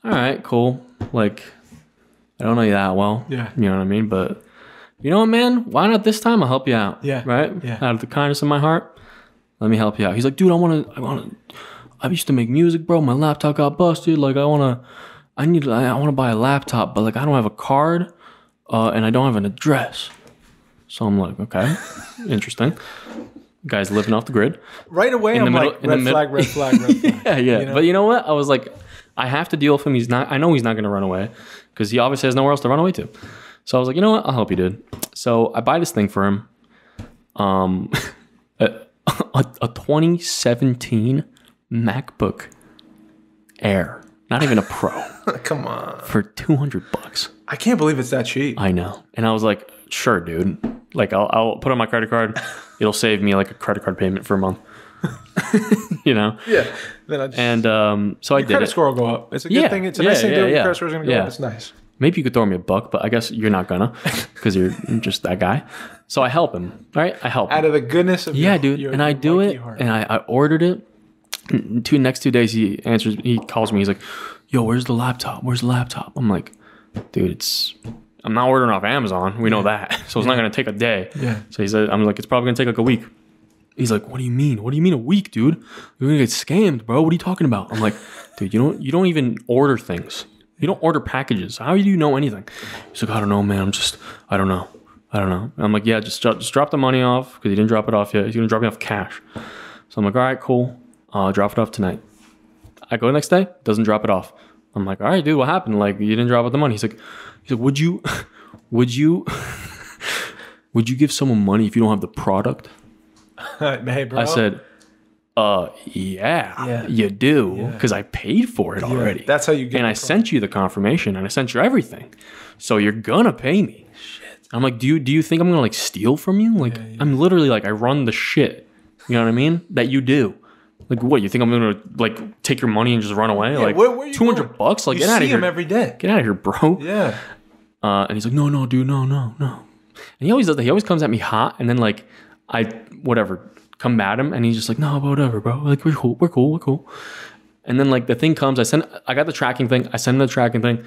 all right, cool. Like, I don't know you that well. Yeah. You know what I mean? But you know what, man? Why not this time? I'll help you out. Yeah. Right? Yeah. Out of the kindness of my heart, let me help you out. He's like, dude, I used to make music, bro. My laptop got busted. Like, I want to buy a laptop, but like, I don't have a card, and I don't have an address. So I'm like, okay, interesting. Guy's living off the grid. Right away, I'm like, red flag. Yeah. You know? But you know what? I was like, I have to deal with him. I know he's not going to run away because he obviously has nowhere else to run away to. So I was like, you know what? I'll help you, dude. So I buy this thing for him. A 2017 MacBook Air. Not even a Pro. Come on. For $200. I can't believe it's that cheap. I know. And I was like, sure, dude. Like, I'll put on my credit card. It'll save me like a credit card payment for a month. You know? Yeah. Then so I did it. Credit score will go up. It's a good thing. It's a nice thing to do. Your credit score is going to go up. It's nice. Maybe you could throw me $1, but I guess you're not gonna because you're just that guy. So I help him. All right? I help him. Out of the goodness of dude. And I do it. And I ordered it. Next 2 days, he calls me. He's like, yo, where's the laptop? I'm like, dude, I'm not ordering off Amazon. We know that. So it's not going to take a day. Yeah. So he said, I'm like, it's probably going to take like a week. He's like, what do you mean? What do you mean a week, dude? You're going to get scammed, bro. What are you talking about? I'm like, dude, you don't even order things. You don't order packages. How do you know anything? He's like, I don't know, man. I don't know. I'm like, yeah, just drop the money off because he didn't drop it off yet. He's going to drop me off cash. So I'm like, all right, cool. Drop it off tonight. I go the next day, doesn't drop it off. I'm like, all right, dude, what happened? Like, you didn't drop out the money. He's like, would you give someone money if you don't have the product? Hey, bro. I said, yeah, you do, because I paid for it already. That's how you get. And I sent you the confirmation, and I sent you everything, so you're gonna pay me. Shit. I'm like, do you think I'm gonna like steal from you? Like, I'm literally like, I run the shit. You know what I mean? That you do. Like, what? You think I'm gonna like take your money and just run away? Like, where you $200? Like, get out of here. You see him every day. Get out of here, bro. Yeah. And he's like, no, dude, no. And he always does that. He always comes at me hot, and then like I combat him, and he's just like, no, whatever, bro. Like, we're cool. And then like the thing comes, I got the tracking thing. I send the tracking thing.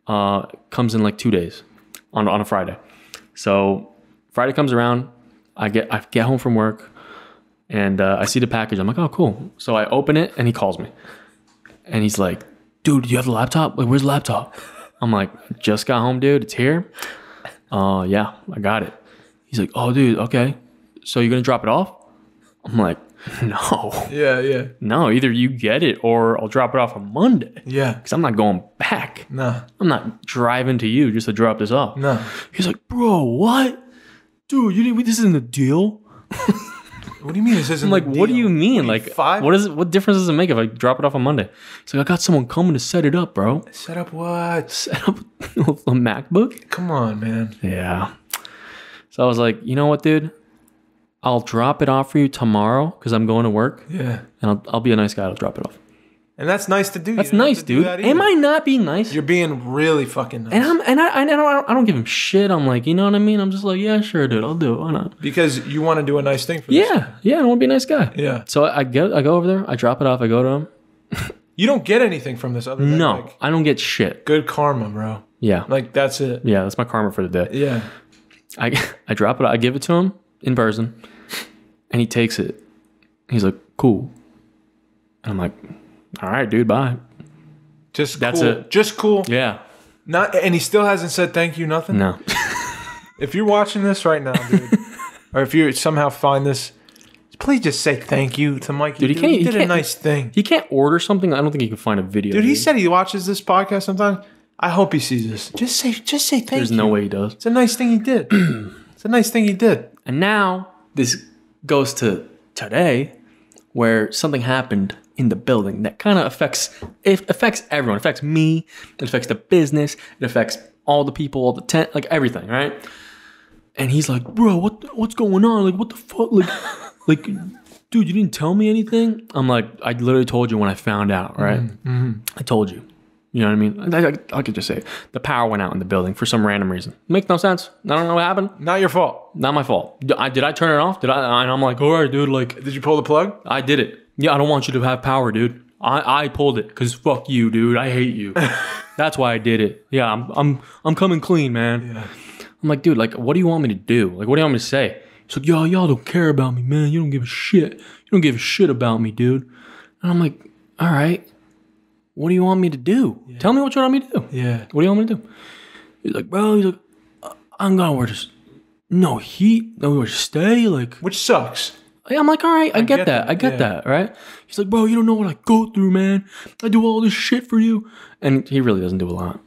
Comes in like 2 days on a Friday. So Friday comes around. I get home from work. And I see the package. I'm like, oh, cool. So I open it, and he calls me. And he's like, dude, do you have the laptop? Like, where's the laptop? I'm like, just got home, dude. It's here. Yeah, I got it. He's like, oh, dude, okay. So you're going to drop it off? I'm like, no. Yeah. No, either you get it or I'll drop it off on Monday. Yeah. Because I'm not going back. No. I'm not driving to you just to drop this off. No. He's like, bro, what? Dude, this isn't a deal. What do you mean this isn't? I'm like, what do you mean? Like, five? What difference does it make if I drop it off on Monday? He's like, I got someone coming to set it up, bro. Set up what? Set up a MacBook? Come on, man. Yeah. So I was like, you know what, dude? I'll drop it off for you tomorrow because I'm going to work. Yeah. And I'll be a nice guy. I'll drop it off. And that's nice to do. That's nice, dude. Am I not being nice? You're being really fucking nice. And I don't give him shit. I'm like, you know what I mean? I'm just like, yeah, sure, dude. I'll do it. Why not? Because you want to do a nice thing for this guy. Yeah. I want to be a nice guy. Yeah. So I go over there. I drop it off. I go to him. You don't get anything from this other than no, I don't get shit. Good karma, bro. Yeah. Like, that's it. Yeah, that's my karma for the day. Yeah. I drop it. I give it to him in person. And he takes it. He's like, cool. And I'm like, all right, dude, bye. That's it. Just cool. Yeah. And he still hasn't said thank you, nothing? No. If you're watching this right now, dude, or if you somehow find this, please just say thank you to Mikey. Dude, he did a nice thing. He can't order something. I don't think he can find a video. Dude, he said he watches this podcast sometimes. I hope he sees this. Just say thank you. There's no way he does. It's a nice thing he did. It's a nice thing he did. And now this goes to today, where something happened in the building that kind of affects everyone. It affects me. It affects the business. It affects all the people, all the tent, like everything, right? And he's like, bro, what's going on? Like, what the fuck? Like, dude, you didn't tell me anything? I'm like, I literally told you when I found out, right? Mm-hmm. I told you. You know what I mean? I could just say it. The power went out in the building for some random reason. Makes no sense. I don't know what happened. Not your fault. Not my fault. Did I turn it off? And I'm like, all right, dude. Like, did you pull the plug? I did it. Yeah, I don't want you to have power, dude. I pulled it because fuck you, dude. I hate you. That's why I did it. Yeah, I'm coming clean, man. Yeah. I'm like, dude, like, what do you want me to do? Like, what do you want me to say? He's like, y'all don't care about me, man. You don't give a shit. You don't give a shit about me, dude. And I'm like, all right. What do you want me to do? Yeah. Tell me what you want me to do. Yeah. What do you want me to do? He's like, bro, I'm gonna wear this. No heat. No, we stay. Like, which sucks. I'm like, all right, I get that. I get that, right? He's like, bro, you don't know what I go through, man. I do all this shit for you. And he really doesn't do a lot.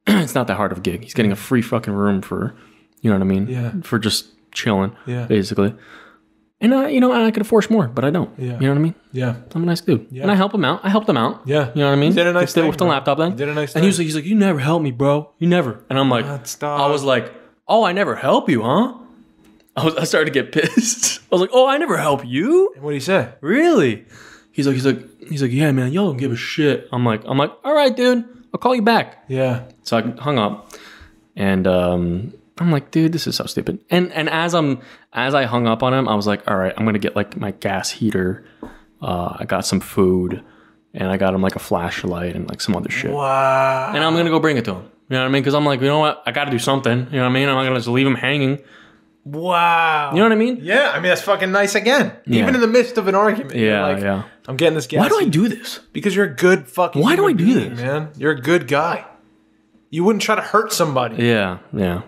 It's not that hard of a gig. He's getting a free fucking room for, you know what I mean? Yeah. For just chilling, basically. And I could afford more, but I don't. Yeah. You know what I mean? Yeah. I'm a nice dude. Yeah. And I help him out. I helped him out. Yeah. You know what I mean? You did a nice thing. With the laptop then. You did a nice thing. And he's like, you never help me, bro. You never. And I'm like, I was like, oh, I never help you, huh? I started to get pissed. I was like, oh, I never help you? And what did he say? Really? He's like, yeah, man, y'all don't give a shit. I'm like, all right, dude. I'll call you back. Yeah. So I hung up. And I'm like, dude, this is so stupid. And as I hung up on him, I was like, all right, I'm gonna get like my gas heater I got some food, and I got him like a flashlight and like some other shit. Wow. And I'm gonna go bring it to him. You know what I mean? Because I'm like, you know what? I got to do something. You know what I mean? I'm not gonna just leave him hanging. Wow. You know what I mean? Yeah. I mean, that's fucking nice again. Yeah. Even in the midst of an argument. Yeah, you're like, yeah. I'm getting this gas. Why do I do this? Because you're a good fucking. Why do I human do being, this, man? You're a good guy. You wouldn't try to hurt somebody. Yeah, yeah.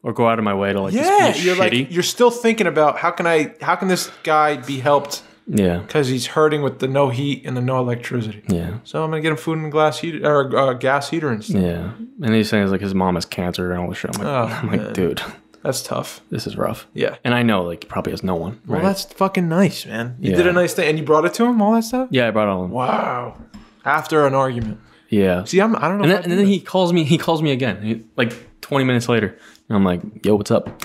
Or go out of my way to like Yeah, just be you're shitty. like you're still thinking about how can this guy be helped Yeah, because he's hurting with the no heat and the no electricity. yeah, So I'm gonna get him food and glass heater or gas heater and stuff. yeah. And he's saying like his mom has cancer and all this shit. I'm like, Oh, man. dude, That's tough. this is rough. Yeah. And I know like he probably has no one. Well, Right? that's fucking nice, man. You Yeah. did a nice thing, and you brought it to him, all that stuff. Yeah, I brought all of them. Wow. After an argument. Yeah. See, I don't know. And if then he calls me. He calls me again, like 20 minutes later. And I'm like, "Yo, what's up?"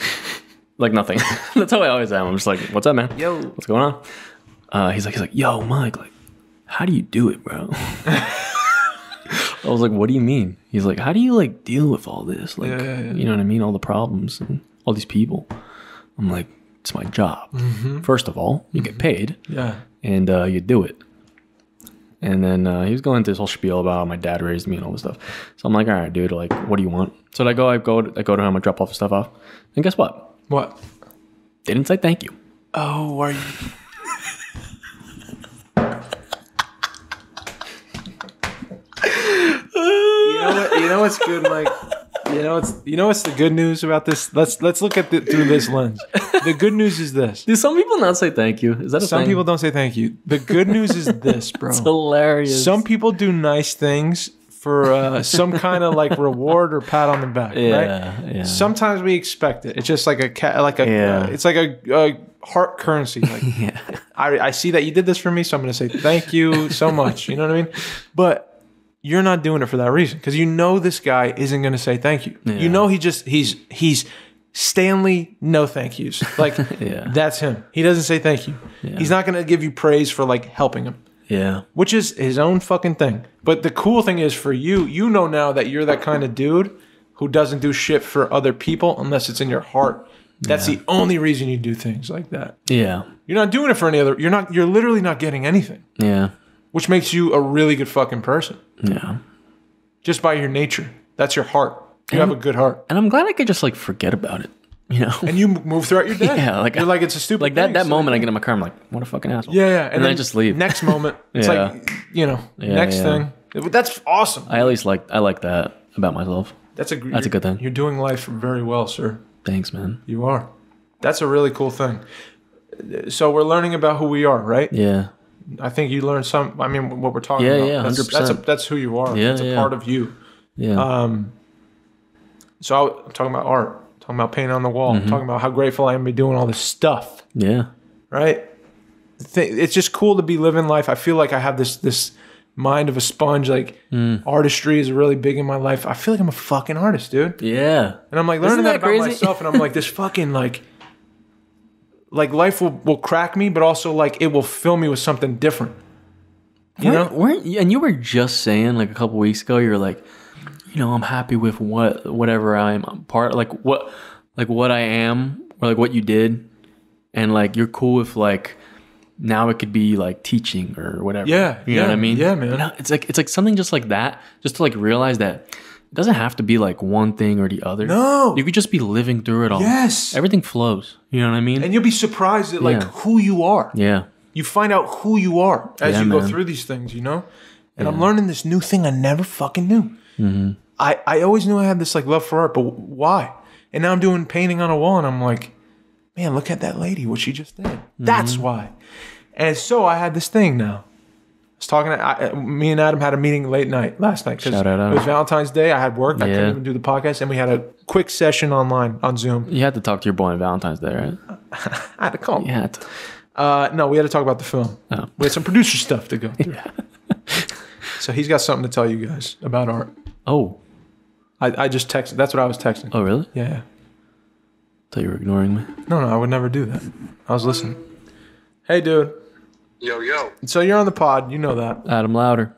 Like nothing. That's how I always am. I'm just like, "What's up, man? Yo. What's going on?" He's like, "Yo, Mike, like, how do you do it, bro?" I was like, "What do you mean?" He's like, "How do you like deal with all this? Like, Yeah. you know what I mean? All the problems and all these people." I'm like, "It's my job. First of all, you get paid, Yeah. and you do it." And then he was going into this whole spiel about how my dad raised me and all this stuff. So I'm like, all right, dude, like, what do you want? So I go to him, I drop all the stuff off. And guess what? What? They didn't say thank you. Oh, are you? You know what's good, Mike? You know what's the good news about this? Let's look at it through this lens. The good news is this. Do some people not say thank you? Is that a Some thing? people don't say thank you. The good news is this, bro. It's hilarious. Some people do nice things for some kind of like reward or pat on the back, right? yeah. Sometimes we expect it. It's just like Yeah. it's like a heart currency. Like, Yeah. I see that you did this for me, so I'm going to say thank you so much. You know what I mean? But you're not doing it for that reason because you know this guy isn't going to say thank you. Yeah. You know he's Stanley, no thank yous. Like Yeah. that's him. He doesn't say thank you. Yeah. He's not going to give you praise for like helping him. Yeah. Which is his own fucking thing. But the cool thing is for you know now that you're that kind of dude who doesn't do shit for other people unless it's in your heart. That's the only reason you do things like that. Yeah. You're not doing it for any other. You're literally not getting anything, Yeah. which makes you a really good fucking person Yeah. just by your nature. That's your heart. You have a good heart, And I'm glad I could just like forget about it. You know? and you move throughout your day. Yeah, like you're like it's a stupid Like that thing. moment I get in my car, I'm like, what a fucking asshole. Yeah, And then I just leave. Next moment, it's Yeah. like next yeah. thing. That's awesome. I like that about myself. That's a good thing. You're doing life very well, sir. Thanks, man. You are. That's a really cool thing. So we're learning about who we are, right? Yeah. I think you learned some. I mean, what we're talking Yeah, about. yeah, That's- 100%. That's who you are. Yeah, It's a yeah. part of you. Yeah. So I'm talking about art. Talking about painting on the wall. Mm-hmm. Talking about how grateful I am to be doing all this stuff. yeah. Right? It's just cool to be living life. I feel like I have this mind of a sponge. Like artistry is really big in my life. I feel like I'm a fucking artist, dude. Yeah. And I'm like Isn't learning that that about crazy? myself, and I'm like, this fucking like life will crack me, but also like it will fill me with something different. You know? Weren't you, and you were just saying like a couple weeks ago, you were like, you know, I'm happy with whatever I'm part, like what I am, or like what you did, and like you're cool with like now it could be like teaching or whatever. Yeah, you know what I mean? yeah, man. You know, it's like something just like that, just to like realize that it doesn't have to be like one thing or the other. No. You could just be living through it all. Yes. Everything flows. You know what I mean? And you'll be surprised at like Yeah. who you are. Yeah. You find out who you are as Yeah, you go man. through these things, you know? And I'm learning this new thing I never fucking knew. Mm-hmm. I always knew I had this like love for art, but why? And now I'm doing painting on a wall and I'm like, man, look at that lady, what she just did. That's why. And so I had this thing now. I was talking me and Adam had a meeting late night last night because Shout out, it Adam. was Valentine's Day. I had work. I couldn't Yeah. even do the podcast. And we had a quick session online on Zoom. You had to talk to your boy on Valentine's Day, right? I had to call him. You had to. No, we had to talk about the film. Oh. We had some producer stuff to go through. So he's got something to tell you guys about art. Oh. I just texted. That's what I was texting. Oh, really? Yeah. Thought you were ignoring me. No, I would never do that. I was listening. Hey, dude. Yo. So you're on the pod. You know that. Adam Louder.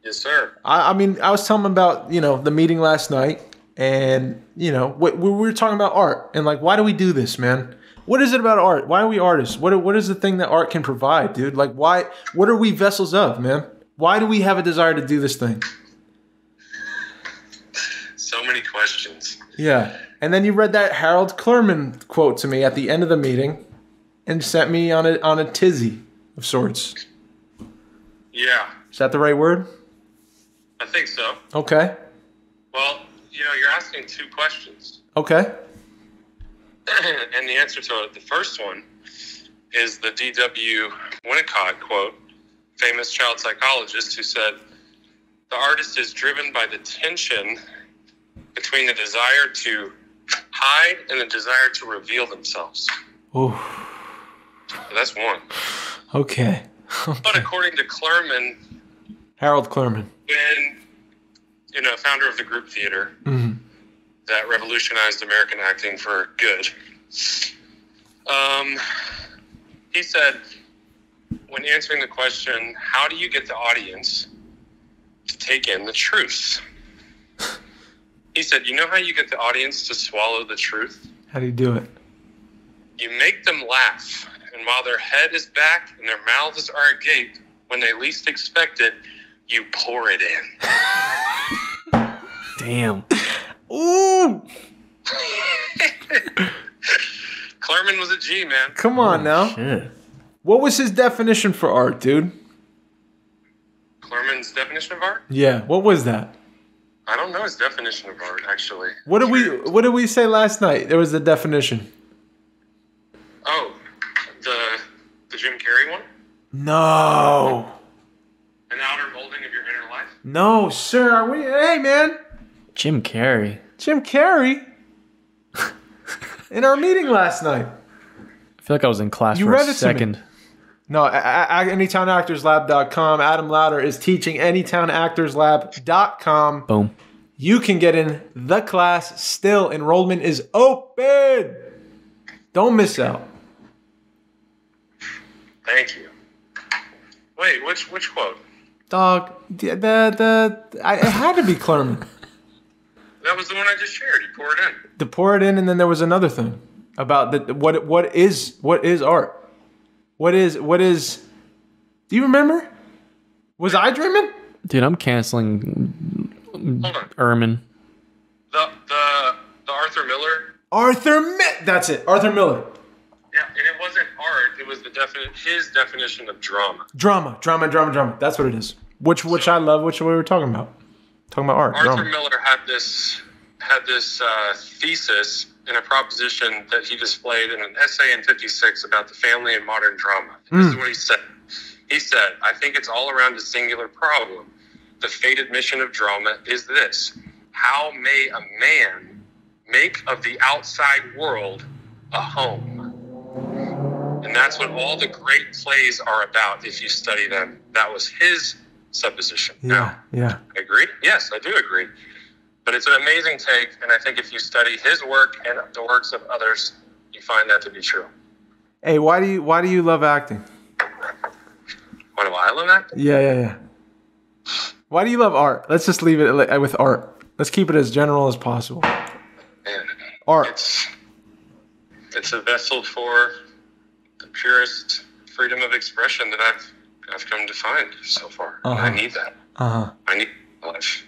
Yes, sir. I mean, I was telling him about, the meeting last night. And, we were talking about art. And, like, why do we do this, man? What is it about art? Why are we artists? What is the thing that art can provide, dude? Like, why? What are we vessels of, man? Why do we have a desire to do this thing? So many questions. Yeah. And then you read that Harold Clurman quote to me at the end of the meeting and sent me on a tizzy of sorts. Yeah. Is that the right word? I think so. Okay. Well, you're asking two questions. Okay. And the answer to it, the first one is the D.W. Winnicott quote, famous child psychologist, who said, "The artist is driven by the tension between the desire to hide and the desire to reveal themselves." Oh. So that's one. Okay. But according to Clurman, Harold Clurman, when, founder of the group theater that revolutionized American acting for good, he said, when answering the question, how do you get the audience to take in the truth? He said, you know how you get the audience to swallow the truth? How do you do it? You make them laugh, and while their head is back and their mouths are agape, when they least expect it, you pour it in. Damn. Ooh! Clurman was a G, man. Come on now. Shit. What was his definition for art, dude? Clurman's definition of art? Yeah, what was that? I don't know his definition of art, actually. What did we say last night? There was the definition. Oh, the Jim Carrey one? No. An outer molding of your inner life? No, sir. Hey, man. Jim Carrey. Jim Carrey? In our meeting last night. I feel like I was in class You for read a it to me. second. No, AnytownActorsLab.com. Adam Louder is teaching AnytownActorsLab.com. Boom. You can get in the class still. Enrollment is open. Don't miss out. Thank you. Wait, which quote? Dog, it had to be Clurman. That was the one I just shared. You pour it in. To pour it in, and then there was another thing about what is art? What is? Do you remember? Was I dreaming? Dude, I'm canceling Ehrman. The Arthur Miller. That's it. Arthur Miller. Yeah, and it wasn't art. It was his definition of drama. Drama. That's what it is. Which I love. Which we were talking about. Talking about art. Arthur drama. Miller had this thesis and a proposition that he displayed in an essay in '56 about the family and modern drama. This is what he said. He said, "I think it's all around a singular problem. The fated mission of drama is this: how may a man make of the outside world a home?" And that's what all the great plays are about if you study them. That was his supposition. Yeah. Agree? Yes, I do agree. But it's an amazing take, and I think if you study his work and the works of others, you find that to be true. Hey, why do you love acting? Why do I love acting? Yeah. Why do you love art? Let's just leave it with art. Let's keep it as general as possible. Man, Art. It's a vessel for the purest freedom of expression that I've come to find so far. And I need that. I need life.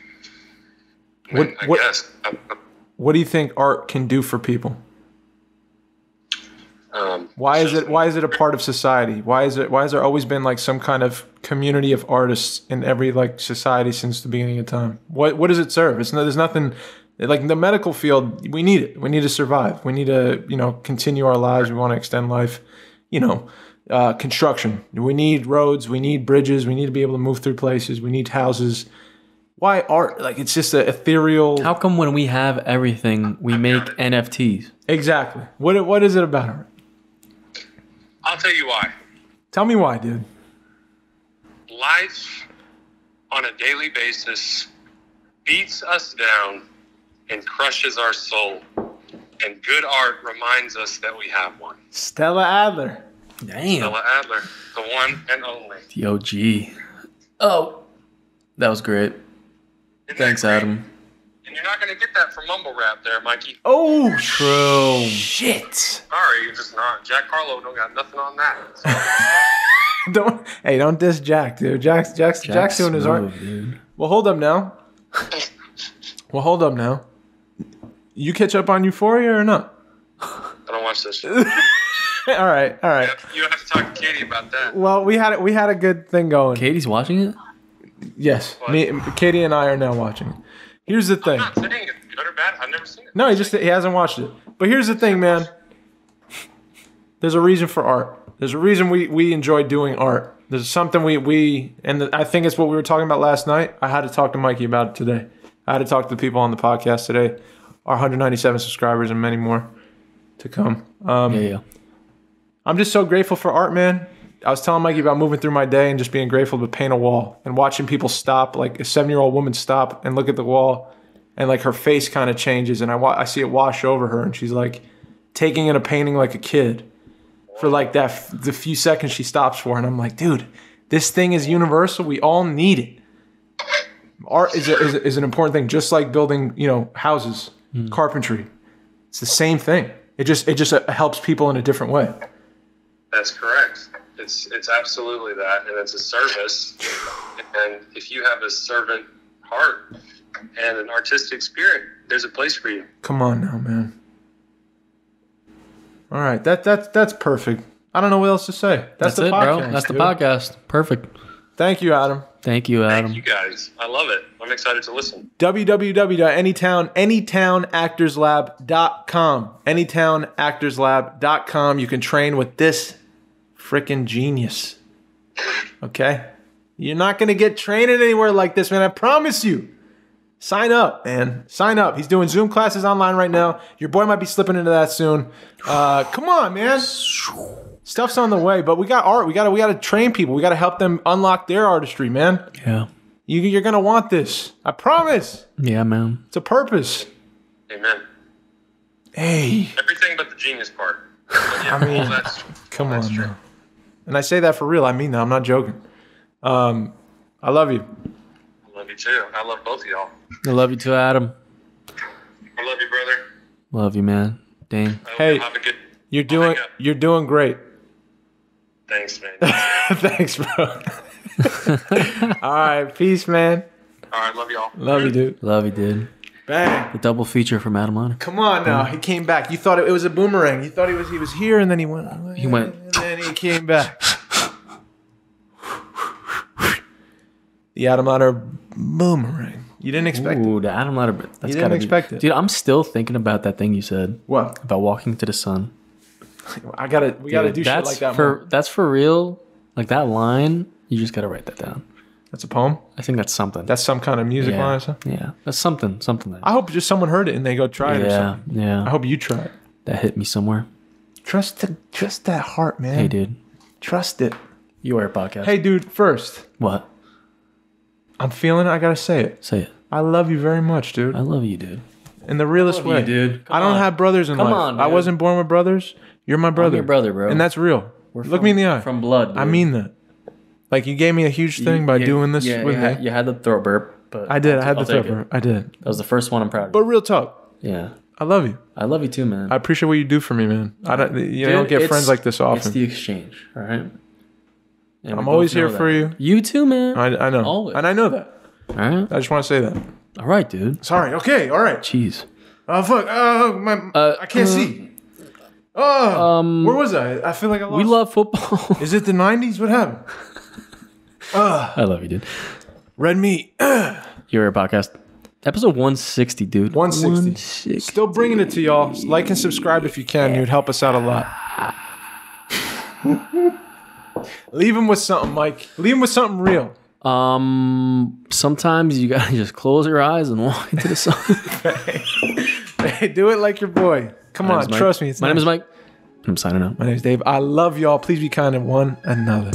I guess. What do you think art can do for people? Why is it a part of society? Why is there always been like some kind of community of artists in every like society since the beginning of time? What does it serve? There's nothing like in the medical field. We need it. We need to survive. We need to continue our lives. We want to extend life. Construction. We need roads. We need bridges. We need to be able to move through places. We need houses. Why art? Like it's just an ethereal. How come when we have everything, we make NFTs? Exactly. What is it about art? I'll tell you why. Tell me why, dude. Life on a daily basis beats us down and crushes our soul. And good art reminds us that we have one. Stella Adler. Damn. Stella Adler, the one and only. The OG. Oh, that was great. Isn't Thanks, that great? Adam. And you're not going to get that from mumble rap there, Mikey. Oh, True. shit. Sorry, you're just not. Jack Harlow don't got nothing on that. Don't diss Jack, dude. Jack's doing his art. Dude. Well, hold up now. You catch up on Euphoria or not? I don't watch this shit. All right. You have to talk to Katie about that. Well, we had a good thing going. Katie's watching it? Yes, Katie and I are now watching it. Here's the thing. I'm not saying it's good or bad. I've never seen it. No, he hasn't watched it. But here's the thing, man. There's a reason for art. There's a reason we enjoy doing art. There's something I think it's what we were talking about last night. I had to talk to Mikey about it today. I had to talk to the people on the podcast today, our 197 subscribers and many more to come. Yeah. I'm just so grateful for art, man. I was telling Mikey about moving through my day and just being grateful to paint a wall and watching people stop, like a 7-year-old woman stop and look at the wall and like her face kind of changes and I see it wash over her and she's like taking in a painting like a kid for like the few seconds she stops for. And I'm like, dude, this thing is universal. We all need it. Art is an important thing, just like building, houses, carpentry. It's the same thing. It just helps people in a different way. That's correct. It's absolutely that, and it's a service. And if you have a servant heart and an artistic spirit, there's a place for you. Come on now, man. All right, that's perfect. I don't know what else to say. That's the it, podcast, bro. That's dude. the podcast. Perfect. Thank you, Adam. Thank you, Adam. Thank you guys. I love it. I'm excited to listen. www.anytownactorslab.com. Anytownactorslab.com. You can train with this freaking genius. Okay? You're not going to get trained anywhere like this, man. I promise you. Sign up, man. Sign up. He's doing Zoom classes online right now. Your boy might be slipping into that soon. Come on, man. Stuff's on the way, but we got art. We got to train people. We got to help them unlock their artistry, man. Yeah. You're going to want this. I promise. Yeah, man. It's a purpose. Amen. Hey. Everything but the genius part. But yeah, I mean, come on, man. And I say that for real. I mean that. I'm not joking. I love you. I love you too. I love both of y'all. I love you too, Adam. I love you, brother. Love you, man. Dang. Hey, have a good. you're doing great. Thanks, man. Thanks, bro. All right, peace, man. All right, love y'all. Love you, dude. Love you, dude. Bang. The double feature from Adam Liner. Come on now. He came back. You thought it was a boomerang. You thought he was here, and then he went. And then he came back. The Adam Liner boomerang. You didn't expect it. Ooh, the Adam Liner. You didn't expect it. Dude, I'm still thinking about that thing you said. What? About walking to the sun. We gotta do shit like that. That's for real. Like that line, you just gotta write that down. That's a poem? I think that's something. That's some kind of music line or something? Yeah. That's something. Like I hope just someone heard it and they go try it or something. Yeah. I hope you try it. That hit me somewhere. Trust that heart, man. Hey, dude. Trust it. You are a podcast. Hey, dude, first. What? I'm feeling it. I gotta say it. Say it. I love you very much, dude. I love you, dude. In the realest way. You, dude. I don't have brothers in life. on, dude. I wasn't born with brothers. You're my brother. I'm your brother, bro. And that's real. Look me in the eye. From blood, dude. I mean that. Like, you gave me a huge thing by doing this with me. You had the throat burp. But I did. I had the take throat burp. it. I did. That was the first one I'm proud of. But real talk. Yeah. I love you. I love you too, man. I appreciate what you do for me, man. I don't. You don't get friends like this often. It's the exchange, all right? And I'm always here for you. You too, man. I know. Always. And I know that. All right. I just want to say that. All right, dude. Sorry. Okay. All right. Jeez. Oh, fuck. I can't see. Oh, where was I? I feel like I lost. We love football. Is it the 90s? What happened? I love you, dude. Red meat. You're a podcast. Episode 160, dude. 160. Still bringing it to y'all. Like and subscribe if you can. You'd help us out a lot. Leave him with something, Mike. Leave him with something real. Sometimes you gotta just close your eyes and walk into the sun. Hey, do it like your boy. Come on, trust me. My name is Mike. I'm signing out. My name is Dave. I love y'all. Please be kind to one another.